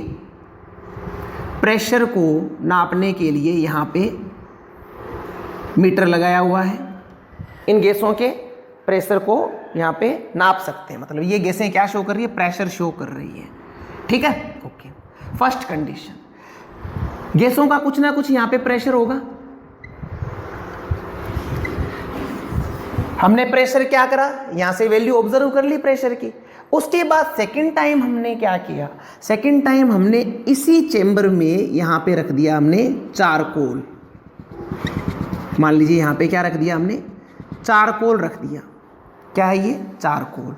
S1: प्रेशर को नापने के लिए यहाँ पे मीटर लगाया हुआ है। इन गैसों के प्रेशर को यहाँ पे नाप सकते हैं। मतलब ये गैसें क्या शो कर रही है? प्रेशर शो कर रही है। ठीक है, ओके। फर्स्ट कंडीशन, गैसों का कुछ ना कुछ यहाँ पे प्रेशर होगा। हमने प्रेशर क्या करा, यहां से वैल्यू ऑब्जर्व कर ली प्रेशर की। उसके बाद सेकंड टाइम हमने क्या किया, सेकंड टाइम हमने इसी चेंबर में यहां पे रख दिया हमने चारकोल। मान लीजिए यहां पे क्या रख दिया हमने, चारकोल रख दिया। क्या है ये, चारकोल।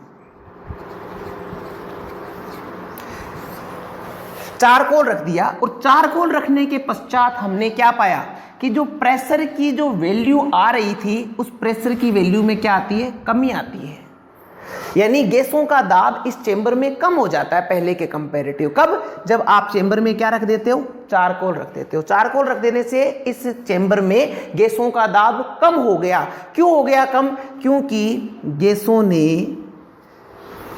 S1: चारकोल रख दिया और चारकोल रखने के पश्चात हमने क्या पाया कि जो प्रेशर की जो वैल्यू आ रही थी उस प्रेशर की वैल्यू में क्या आती है, कमी आती है। यानी गैसों का दाब इस चेंबर में कम हो जाता है पहले के कंपैरेटिव। कब, जब आप चेंबर में क्या रख देते हो, चारकोल रख देते हो। चारकोल रख देने से इस चेंबर में गैसों का दाब कम हो गया। क्यों हो गया कम, क्योंकि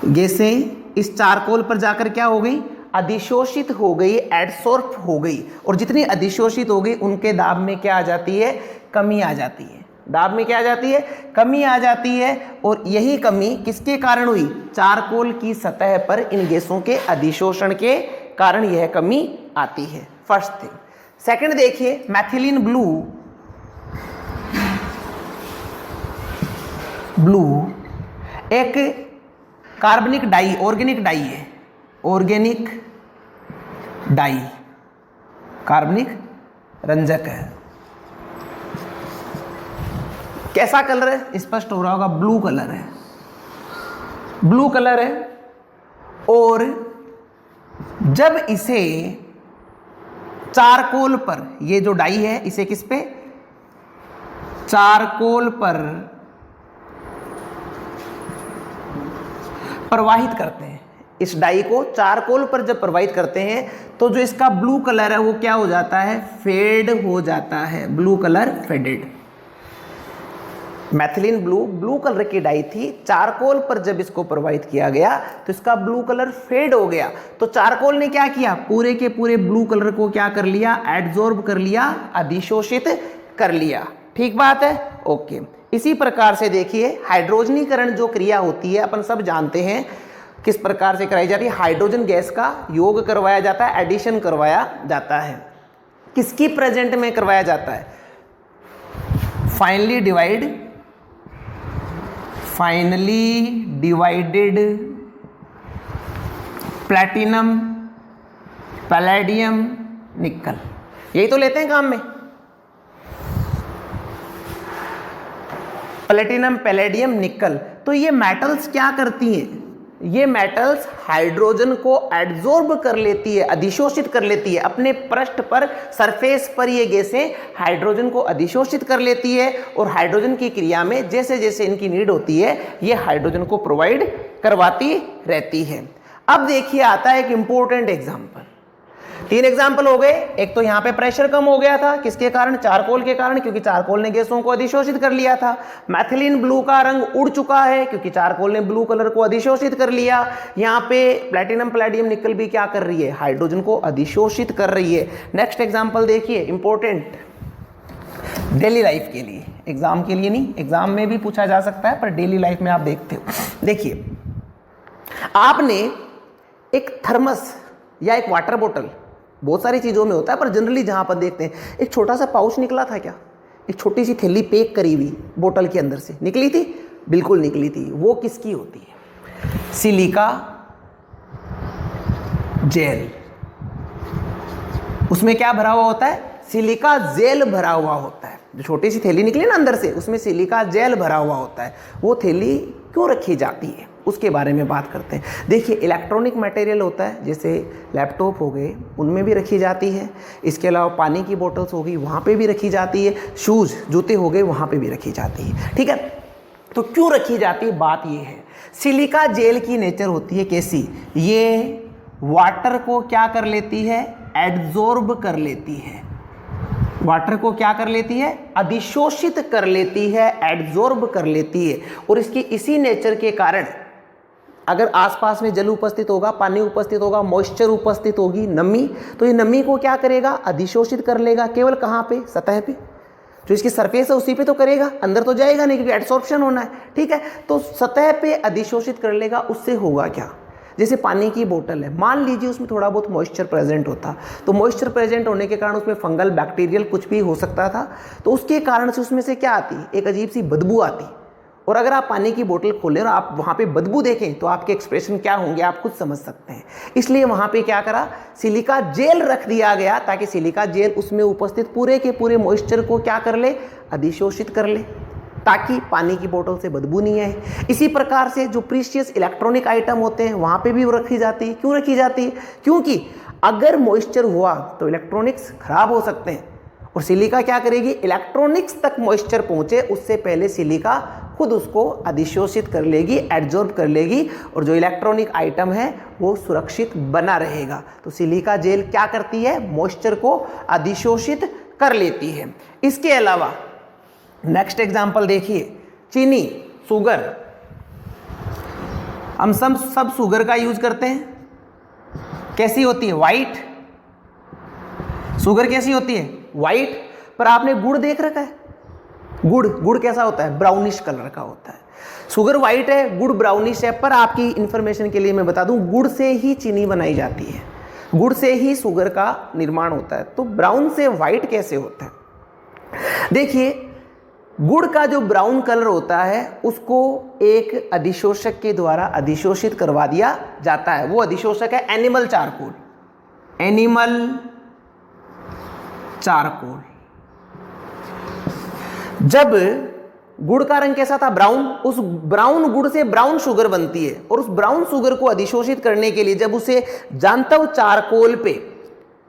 S1: गैसें इस चारकोल पर जाकर क्या हो गई, अधिशोषित हो गई, एडसॉर्ब हो गई। और जितनी अधिशोषित हो गई उनके दाब में क्या आ जाती है, कमी आ जाती है। दाब में क्या आ जाती है, कमी आ जाती है। और यही कमी किसके कारण हुई, चारकोल की सतह पर इन गैसों के अधिशोषण के कारण यह कमी आती है। First thing. सेकंड देखिए, मैथिलीन ब्लू एक कार्बनिक डाई, ऑर्गेनिक डाई है, ऑर्गेनिक डाई, कार्बनिक रंजक है। कैसा कलर है, स्पष्ट हो रहा होगा, ब्लू कलर है, ब्लू कलर है। और जब इसे चारकोल पर, ये जो डाई है इसे किस पे, चारकोल पर प्रवाहित करते हैं, इस डाई को चारकोल पर जब प्रवाहित करते हैं तो जो इसका ब्लू कलर है वो क्या हो जाता है, फेड हो जाता है, blue colour faded. मैथिलीन blue colour की डाई थी, चारकोल पर जब इसको प्रवाहित किया गया तो इसका ब्लू कलर फेड हो गया। तो चारकोल ने क्या किया, पूरे के पूरे ब्लू कलर को क्या कर लिया, एडजॉर्ब कर लिया, अधिशोषित कर लिया। ठीक बात है, ओके। इसी प्रकार से देखिए, हाइड्रोजनीकरण जो क्रिया होती है अपन सब जानते हैं किस प्रकार से कराई जाती है। हाइड्रोजन गैस का योग करवाया जाता है, एडिशन करवाया जाता है। किसकी प्रेजेंट में करवाया जाता है, फाइनली डिवाइडेड प्लैटिनम, पैलेडियम, निकल, यही तो लेते हैं काम में, प्लैटिनम, पैलेडियम, निकल। तो ये मेटल्स क्या करती हैं, ये मेटल्स हाइड्रोजन को एड्जॉर्ब कर लेती है, अधिशोषित कर लेती है अपने पृष्ठ पर, सरफेस पर। ये गैसें हाइड्रोजन को अधिशोषित कर लेती है और हाइड्रोजन की क्रिया में जैसे जैसे इनकी नीड होती है ये हाइड्रोजन को प्रोवाइड करवाती रहती है। अब देखिए आता है एक इंपॉर्टेंट एग्जाम्पल। 3 एग्जाम्पल हो गए। एक तो यहाँ पे प्रेशर कम हो गया था, किसके कारण, चारकोल के कारण, क्योंकि चारकोल ने गैसों को अधिशोषित कर लिया था। मैथिलीन ब्लू का रंग उड़ चुका है क्योंकि चारकोल ने ब्लू कलर को अधिशोषित कर लिया। यहाँ पे प्लैटिनम, पैलेडियम, निकल भी क्या कर रही है, हाइड्रोजन को अधिशोषित कर रही है। नेक्स्ट एग्जाम्पल देखिए, इंपॉर्टेंट डेली लाइफ के लिए, एग्जाम के लिए नहीं, एग्जाम में भी पूछा जा सकता है पर डेली लाइफ में आप देखते हो। देखिए, आपने एक थर्मस या एक वाटर बोतल, बहुत सारी चीज़ों में होता है पर जनरली जहाँ पर देखते हैं, एक छोटा सा पाउच निकला था क्या, एक छोटी सी थैली पैक करी हुई बोतल के अंदर से निकली थी, बिल्कुल निकली थी। वो किसकी होती है, सिलिका जेल। उसमें क्या भरा हुआ होता है, सिलिका जेल भरा हुआ होता है। जो छोटी सी थैली निकली ना अंदर से, उसमें सिलिका जेल भरा हुआ होता है। वो थैली क्यों रखी जाती है उसके बारे में बात करते हैं। देखिए, इलेक्ट्रॉनिक मटेरियल होता है, जैसे लैपटॉप हो गए, उनमें भी रखी जाती है। इसके अलावा पानी की बोतल्स हो गई, वहाँ पे भी रखी जाती है। शूज़, जूते हो गए, वहाँ पे भी रखी जाती है। ठीक है, तो क्यों रखी जाती है, बात ये है। सिलिका जेल की नेचर होती है कैसी, ये वाटर को क्या कर लेती है, एड्जॉर्ब कर लेती है। वाटर को क्या कर लेती है, अधिशोषित कर लेती है, एड्जॉर्ब कर लेती है। और इसकी इसी नेचर के कारण अगर आसपास में जल उपस्थित होगा, पानी उपस्थित होगा, मॉइस्चर उपस्थित होगी, नमी, तो ये नमी को क्या करेगा, अधिशोषित कर लेगा। केवल कहाँ पे, सतह पे, जो इसकी सरफेस है उसी पे तो करेगा, अंदर तो जाएगा नहीं क्योंकि एडसॉर्प्शन होना है। ठीक है, तो सतह पे अधिशोषित कर लेगा। उससे होगा क्या, जैसे पानी की बोतल है, मान लीजिए उसमें थोड़ा बहुत मॉइस्चर प्रेजेंट होता, तो मॉइस्चर प्रेजेंट होने के कारण उसमें फंगल, बैक्टीरियल कुछ भी हो सकता था, तो उसके कारण से उसमें से क्या आती, एक अजीब सी बदबू आती। और अगर आप पानी की बोतल खोलें और आप वहाँ पे बदबू देखें तो आपके एक्सप्रेशन क्या होंगे आप खुद समझ सकते हैं। इसलिए वहाँ पे क्या करा, सिलिका जेल रख दिया गया ताकि सिलिका जेल उसमें उपस्थित पूरे के पूरे मॉइस्चर को क्या कर ले, अधिशोषित कर ले, ताकि पानी की बोतल से बदबू नहीं आए। इसी प्रकार से जो प्रीशियस इलेक्ट्रॉनिक आइटम होते हैं वहाँ पे भी रखी जाती है। क्यों रखी जाती है? क्योंकि अगर मॉइस्चर हुआ तो इलेक्ट्रॉनिक्स खराब हो सकते हैं और सिलिका क्या करेगी, इलेक्ट्रॉनिक्स तक मॉइस्चर पहुंचे उससे पहले सिलिका खुद उसको अधिशोषित कर लेगी, एब्जॉर्ब कर लेगी और जो इलेक्ट्रॉनिक आइटम है वो सुरक्षित बना रहेगा। तो सिलिका जेल क्या करती है, मॉइस्चर को अधिशोषित कर लेती है। इसके अलावा नेक्स्ट एग्जांपल देखिए, चीनी, शुगर। हम सब शुगर का यूज करते हैं। कैसी होती है, वाइट। शुगर कैसी होती है, वाइट। पर आपने गुड़ देख रखा है, गुड़ कैसा होता है, ब्राउनिश कलर का होता है। शुगर वाइट है, गुड़ ब्राउनिश है। पर आपकी इंफॉर्मेशन के लिए मैं बता दूं, गुड़ से ही चीनी बनाई जाती है, गुड़ से ही शुगर का निर्माण होता है। तो ब्राउन से वाइट कैसे होता है? देखिए, गुड़ का जो ब्राउन कलर होता है उसको एक अधिशोषक के द्वारा अधिशोषित करवा दिया जाता है। वो अधिशोषक है एनिमल चारकोल। Animal charcoal. जब गुड़ का रंग कैसा था, ब्राउन, उस ब्राउन गुड़ से ब्राउन शुगर बनती है और उस ब्राउन शुगर को अधिशोषित करने के लिए जब उसे जानतव चारकोल पे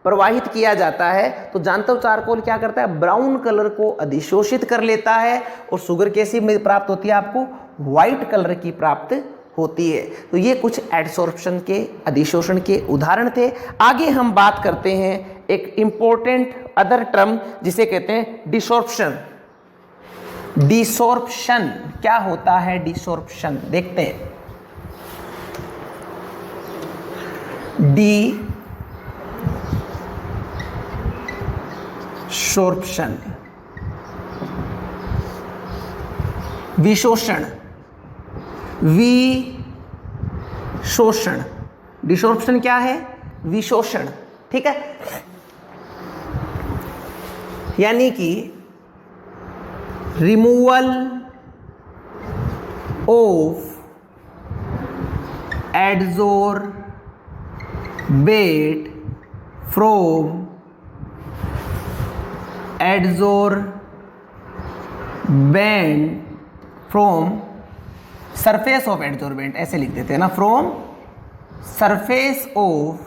S1: प्रवाहित किया जाता है तो जानतव चारकोल क्या करता है, ब्राउन कलर को अधिशोषित कर लेता है और शुगर कैसी प्राप्त होती है, आपको व्हाइट कलर की प्राप्त होती है। तो ये कुछ एडसॉर्प्शन के, अधिशोषण के उदाहरण थे। आगे हम बात करते हैं एक इंपॉर्टेंट अदर टर्म जिसे कहते हैं डिसॉर्प्शन। डिसॉर्प्शन क्या होता है, डिसॉर्प्शन देखते हैं। डिसॉर्प्शन, विशोषण, विशोषण। डिसॉर्प्शन क्या है, विशोषण, ठीक है। यानी कि removal of adsorbate from adsorbent from surface of adsorbent, ऐसे लिख देते हैं ना, फ्रॉम सरफेस ऑफ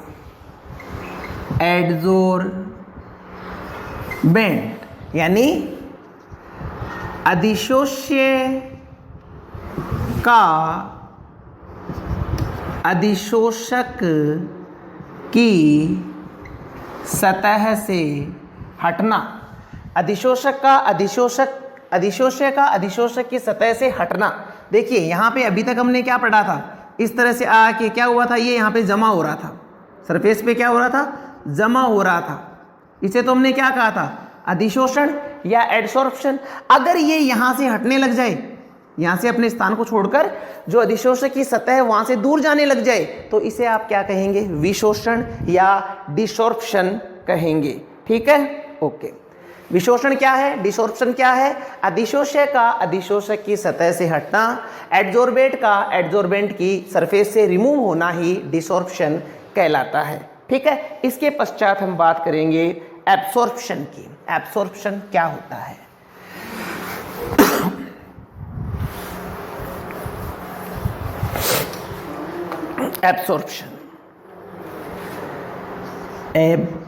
S1: एडसोर्बेंट। यानी अधिशोष्य का अधिशोषक की सतह से हटना। अधिशोषक का अधिशोष्य का अधिशोषक की सतह से हटना। देखिए यहाँ पे अभी तक हमने क्या पढ़ा था, इस तरह से आके क्या हुआ था, ये यहाँ पे जमा हो रहा था, सरफेस पे क्या हो रहा था, जमा हो रहा था। इसे तो हमने क्या कहा था, अधिशोषण या एडसॉर्प्शन। अगर ये यहाँ से हटने लग जाए, यहाँ से अपने स्थान को छोड़कर जो अधिशोषक की सतह है वहाँ से दूर जाने लग जाए तो इसे आप क्या कहेंगे, विशोषण या डिसॉर्प्शन कहेंगे, ठीक है। ओके, विशोषण क्या है, डिसॉर्प्शन क्या है, अधिशोष्य का अधिशोषक की सतह से हटना, एडसोर्बेट का एडसोर्बेंट की सरफेस से रिमूव होना ही डिसॉर्प्शन कहलाता है, ठीक है। इसके पश्चात हम बात करेंगे एब्सॉर्प्शन की। एब्सॉर्प्शन क्या होता है, एब्सॉर्प्शन, एब्सॉर्प्शन।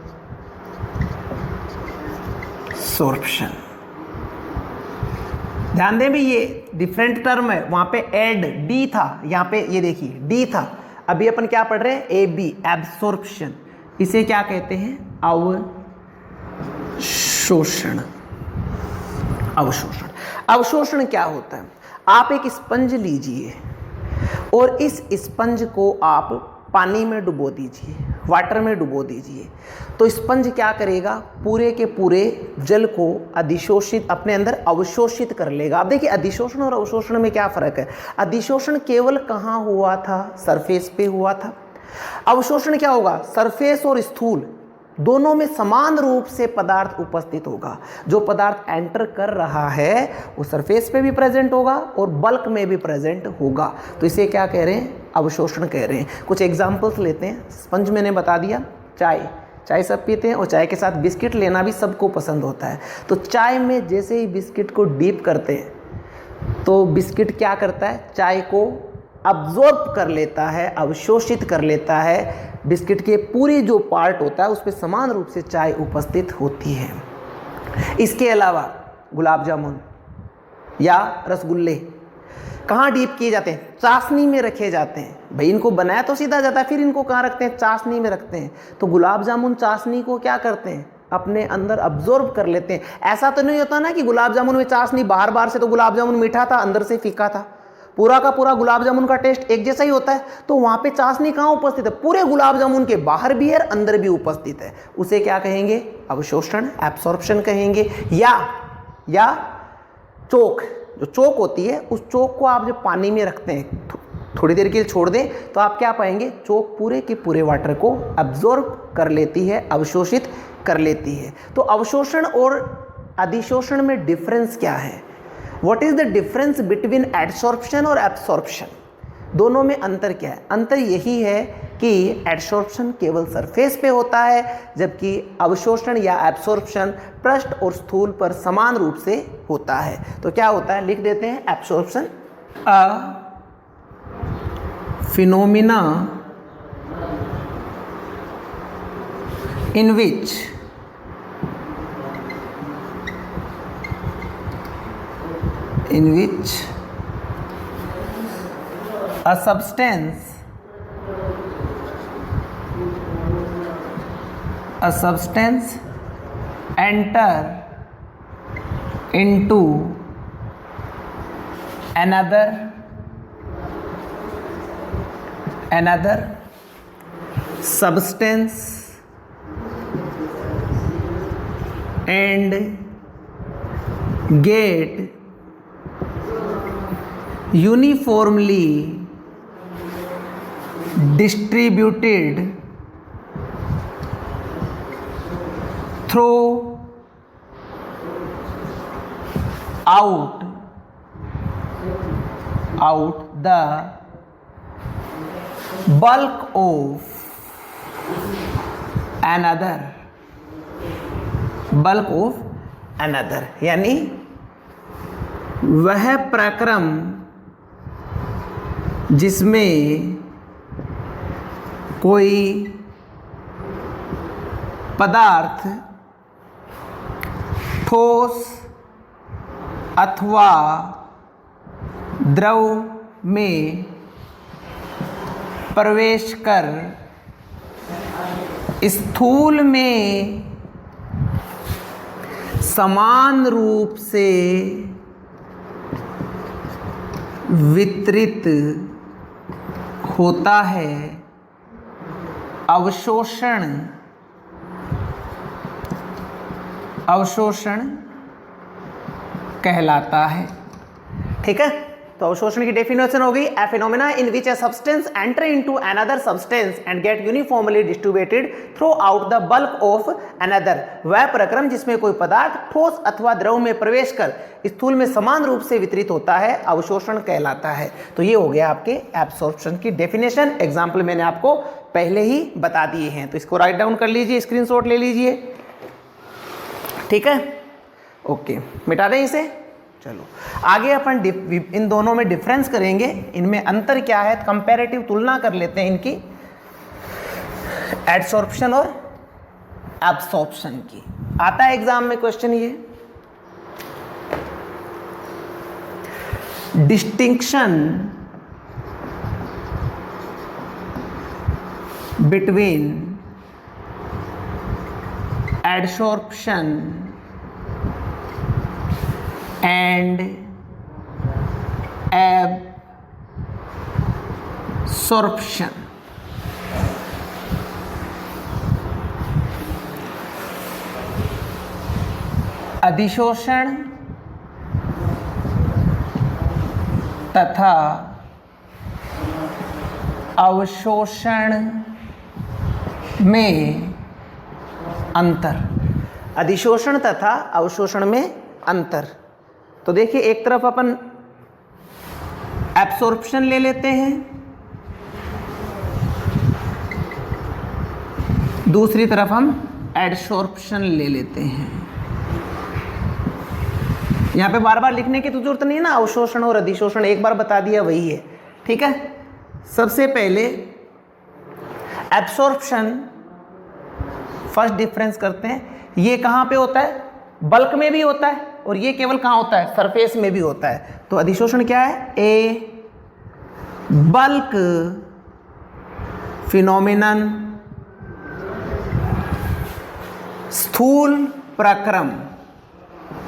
S1: ध्यान दें भी, ये डिफरेंट टर्म है, वहां पे एड डी था, यहाँ पे ये देखिए डी था। अभी अपन क्या पढ़ रहे हैं, ए बी, एब्सॉर्प्शन। इसे क्या कहते हैं, अवशोषण। अवशोषण, अवशोषण क्या होता है, आप एक स्पंज लीजिए और इस स्पंज को आप पानी में डुबो दीजिए, वाटर में डुबो दीजिए, तो स्पंज क्या करेगा, पूरे के पूरे जल को अधिशोषित, अपने अंदर अवशोषित कर लेगा। अब देखिए अधिशोषण और अवशोषण में क्या फर्क है। अधिशोषण केवल कहाँ हुआ था, सरफेस पे हुआ था। अवशोषण क्या होगा, सरफेस और स्थूल दोनों में समान रूप से पदार्थ उपस्थित होगा। जो पदार्थ एंटर कर रहा है वो सरफेस पे भी प्रेजेंट होगा और बल्क में भी प्रेजेंट होगा। तो इसे क्या कह रहे हैं? अवशोषण कह रहे हैं। कुछ एग्जाम्पल्स लेते हैं। स्पंज मैंने बता दिया, चाय सब पीते हैं और चाय के साथ बिस्किट लेना भी सबको पसंद होता है। तो चाय में जैसे ही बिस्किट को डीप करते हैं तो बिस्किट क्या करता है? चाय को अब्जॉर्ब कर लेता है, अवशोषित कर लेता है। बिस्किट के पूरी जो पार्ट होता है उस पर समान रूप से चाय उपस्थित होती है। इसके अलावा गुलाब जामुन या रसगुल्ले कहाँ डीप किए जाते हैं? चाशनी में रखे जाते हैं। भाई इनको बनाया तो सीधा जाता है, फिर इनको कहाँ रखते हैं? चाशनी में रखते हैं। तो गुलाब जामुन चाशनी को क्या करते हैं? अपने अंदर अब्जॉर्ब कर लेते हैं। ऐसा तो नहीं होता ना कि गुलाब जामुन में चाशनी बाहर से तो गुलाब जामुन मीठा था, अंदर से फीका था। पूरा का पूरा गुलाब जामुन का टेस्ट एक जैसा ही होता है। तो वहाँ पे चाशनी कहाँ उपस्थित है? पूरे गुलाब जामुन के बाहर भी है, अंदर भी उपस्थित है। उसे क्या कहेंगे? अवशोषण, एब्सॉर्प्शन कहेंगे। या चोक, जो चोक होती है उस चोक को आप जब पानी में रखते हैं, थोड़ी देर के लिए छोड़ दें तो आप क्या पाएंगे? चोक पूरे के पूरे वाटर को अब्जॉर्ब कर लेती है, अवशोषित कर लेती है। तो अवशोषण और अधिशोषण में डिफरेंस क्या है? What is the difference between adsorption और एब्सॉर्प्शन? दोनों में अंतर क्या है? अंतर यही है कि एडसॉर्प्शन केवल सरफेस पे होता है, जबकि अवशोषण या एब्सॉर्प्शन पृष्ठ और स्थूल पर समान रूप से होता है। तो क्या होता है? लिख देते हैं absorption, a phenomena in which a substance enter into another substance and get uniformly distributed throughout the bulk of another, यानी वह प्रक्रम जिसमें कोई पदार्थ ठोस अथवा द्रव में प्रवेश कर स्थूल में समान रूप से वितरित होता है, अवशोषण कहलाता है। ठीक है, तो अवशोषण की डेफिनेशन हो गई, a phenomena in which a substance enter into another substance and get uniformly distributed throughout the bulk of another, वह प्रक्रम जिसमें कोई पदार्थ ठोस अथवा द्रव में प्रवेश कर स्थूल में समान रूप से वितरित होता है, अवशोषण कहलाता है। तो ये हो गया आपके एब्सॉर्प्शन की डेफिनेशन। एग्जाम्पल मैंने आपको पहले ही बता दिए हैं, तो इसको राइट डाउन कर लीजिए, स्क्रीनशॉट ले लीजिए। ठीक है, ओके, मिटा दें इसे। चलो आगे अपन इन दोनों में डिफरेंस करेंगे, इनमें अंतर क्या है, कंपैरेटिव तुलना कर लेते हैं इनकी, एडसॉर्प्शन और एब्सॉर्प्शन की। आता है एग्जाम में क्वेश्चन ये, distinction between adsorption and absorption। अधिशोषण तथा अवशोषण में अंतर, अधिशोषण तथा अवशोषण में अंतर। तो देखिए एक तरफ अपन एब्सॉर्प्शन ले लेते हैं, दूसरी तरफ हम एडसॉर्प्शन ले लेते हैं। यहाँ पे बार बार लिखने की तो जरूरत नहीं है ना, अवशोषण और अधिशोषण एक बार बता दिया वही है, ठीक है। सबसे पहले एब्सॉर्प्शन, फर्स्ट डिफरेंस करते हैं। ये कहाँ पे होता है? बल्क में भी होता है, और ये केवल कहाँ होता है? सरफेस में भी होता है। तो अधिशोषण क्या है? ए बल्क फिनोमिनन, स्थूल प्रक्रम,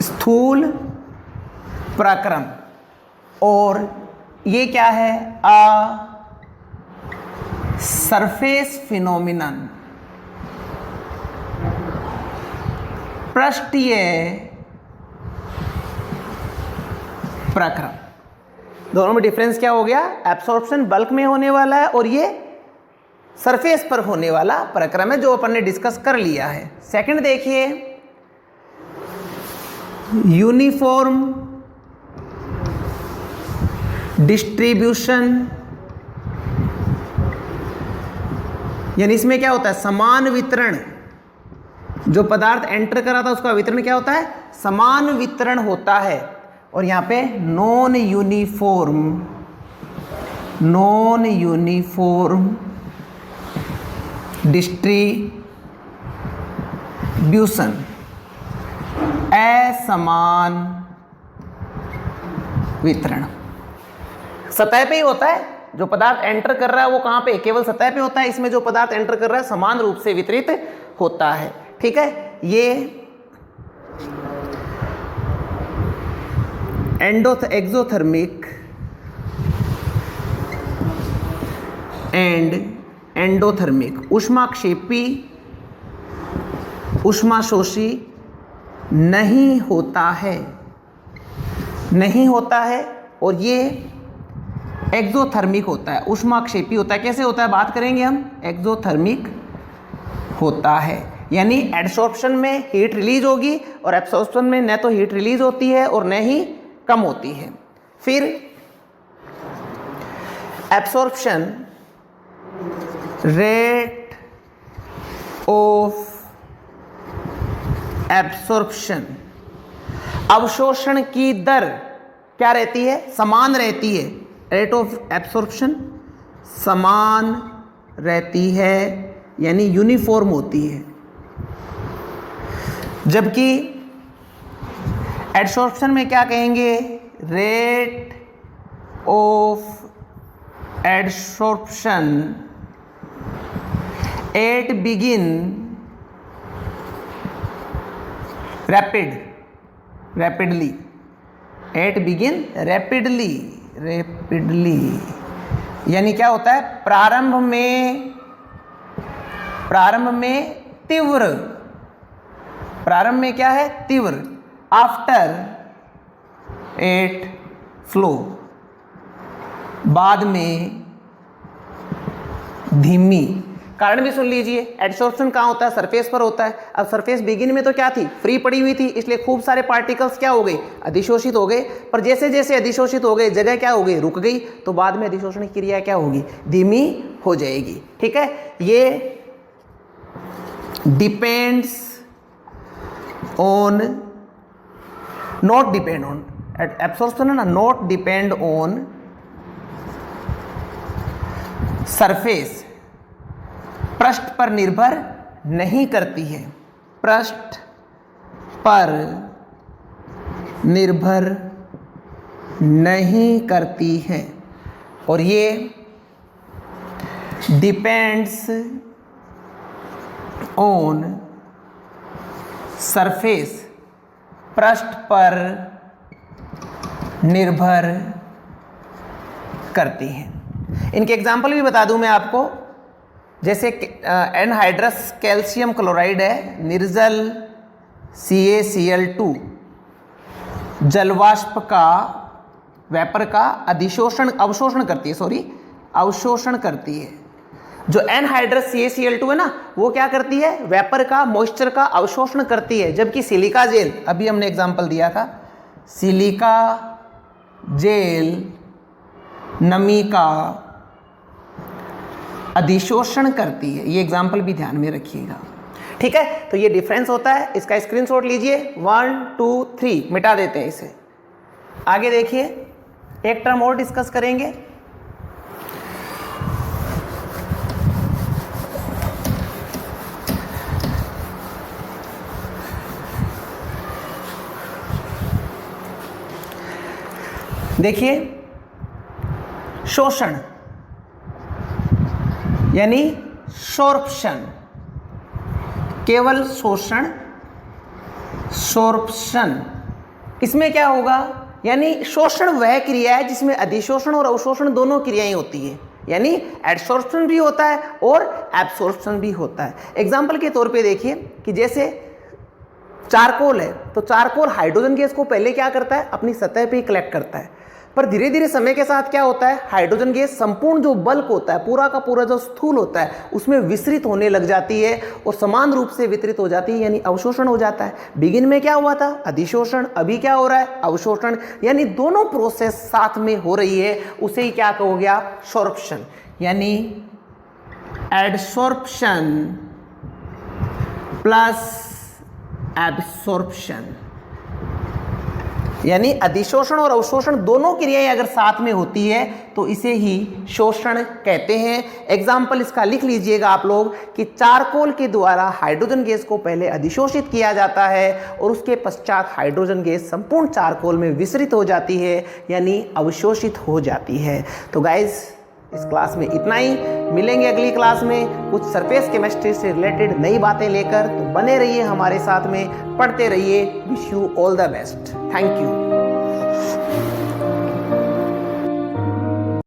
S1: स्थूल प्रक्रम। और ये क्या है? सरफेस फिनोमिनन, पृष्ठीय प्रक्रम। दोनों में डिफरेंस क्या हो गया? एब्सॉर्प्शन बल्क में होने वाला है और ये सरफेस पर होने वाला प्रक्रम है, जो अपन ने डिस्कस कर लिया है। सेकंड देखिए, यूनिफॉर्म डिस्ट्रीब्यूशन, यानी इसमें क्या होता है? समान वितरण। जो पदार्थ एंटर करा था उसका वितरण क्या होता है? समान वितरण होता है। और यहाँ पे non uniform, non uniform distribution, असमान वितरण। सतह पे ही होता है, जो पदार्थ एंटर कर रहा है वो कहाँ पे? केवल सतह पे होता है। इसमें जो पदार्थ एंटर कर रहा है समान रूप से वितरित होता है, ठीक है। ये एक्सोथर्मिक एंड एंडोथर्मिक, ऊष्माक्षेपी ऊष्माशोषी नहीं होता है, नहीं होता है। और ये एक्सोथर्मिक होता है, ऊष्माक्षेपी होता है। कैसे होता है बात करेंगे हम। एक्सोथर्मिक होता है, यानी एडसॉर्प्शन में हीट रिलीज होगी और एब्सॉर्प्शन में न तो हीट रिलीज होती है और न ही कम होती है। फिर एब्सॉर्प्शन, रेट ऑफ एब्सॉर्प्शन, अवशोषण की दर क्या रहती है? समान रहती है। रेट ऑफ एब्सॉर्प्शन समान रहती है, यानी यूनिफॉर्म होती है। जबकि एडसॉर्प्शन में क्या कहेंगे? Rate of adsorption at begin rapidly, at begin rapidly, यानी क्या होता है? प्रारंभ में तीव्र, प्रारंभ में क्या है? तीव्र। आफ्टर एट फ्लो, बाद में धीमी। कारण भी सुन लीजिए, एडसॉर्प्शन कहाँ होता है? सरफेस पर होता है। अब सरफेस बिगिन में तो क्या थी? फ्री पड़ी हुई थी, इसलिए खूब सारे पार्टिकल्स क्या हो गए? अधिशोषित हो गए। पर जैसे जैसे अधिशोषित हो गए जगह क्या हो गई? रुक गई। तो बाद में अधिशोषण की क्रिया क्या होगी? धीमी हो जाएगी, ठीक है। ये depends on, not depend on, absorption है ना, नॉट डिपेंड ऑन सरफेस, पृष्ठ पर निर्भर नहीं करती है, पृष्ठ पर निर्भर नहीं करती है। और ये डिपेंड्स ऑन सरफेस, पृष्ठ पर निर्भर करती हैं। इनके एग्जाम्पल भी बता दूं मैं आपको। जैसे एनहाइड्रस कैल्शियम क्लोराइड है, निर्जल CaCl2 जलवाष्प का, वेपर का अधिशोषण, अवशोषण करती है, अवशोषण करती है। जो एनहाइड्रस CaCl2 है ना, वो क्या करती है, वेपर का, मॉइस्चर का अवशोषण करती है, जबकि सिलिका जेल, अभी हमने एग्जांपल दिया था, सिलिका जेल नमी का अधिशोषण करती है। ये एग्जांपल भी ध्यान में रखिएगा, ठीक है। तो ये डिफरेंस होता है, इसका स्क्रीनशॉट लीजिए, 1 2 3 मिटा देते हैं इसे। आगे देखिए, एक टर्म और डिस्कस करेंगे, देखिए शोषण यानी सोर्प्शन, केवल शोषण, सोर्प्शन, इसमें क्या होगा, यानी शोषण वह क्रिया है जिसमें अधिशोषण और अवशोषण दोनों क्रियाएं होती है, यानी एडसोर्प्शन भी होता है और एब्सोर्प्शन भी होता है। एग्जाम्पल के तौर पे देखिए कि जैसे चारकोल है, तो चारकोल हाइड्रोजन गैस को पहले क्या करता है, अपनी सतह पे ही कलेक्ट करता है, पर धीरे धीरे समय के साथ क्या होता है, हाइड्रोजन गैस संपूर्ण जो बल्क होता है, पूरा का पूरा जो स्थूल होता है, उसमें विस्तृत होने लग जाती है और समान रूप से वितरित हो जाती है, यानी अवशोषण हो जाता है। बिगिन में क्या हुआ था, अधिशोषण, अभी क्या हो रहा है, अवशोषण, यानी दोनों प्रोसेस साथ में हो रही है, उसे ही क्या कहो गया, सोर्प्शन, यानी एडसोर्प्शन प्लस एब्सोर्प्शन, यानी अधिशोषण और अवशोषण दोनों क्रियाएं अगर साथ में होती है तो इसे ही शोषण कहते हैं। एग्जाम्पल इसका लिख लीजिएगा आप लोग कि चारकोल के द्वारा हाइड्रोजन गैस को पहले अधिशोषित किया जाता है और उसके पश्चात हाइड्रोजन गैस संपूर्ण चारकोल में विसरित हो जाती है, यानी अवशोषित हो जाती है। तो गाइज इस क्लास में इतना ही, मिलेंगे अगली क्लास में कुछ सरफेस केमिस्ट्री से रिलेटेड नई बातें लेकर। तो बने रहिए हमारे साथ में, पढ़ते रहिए। Wish you all the best, thank you.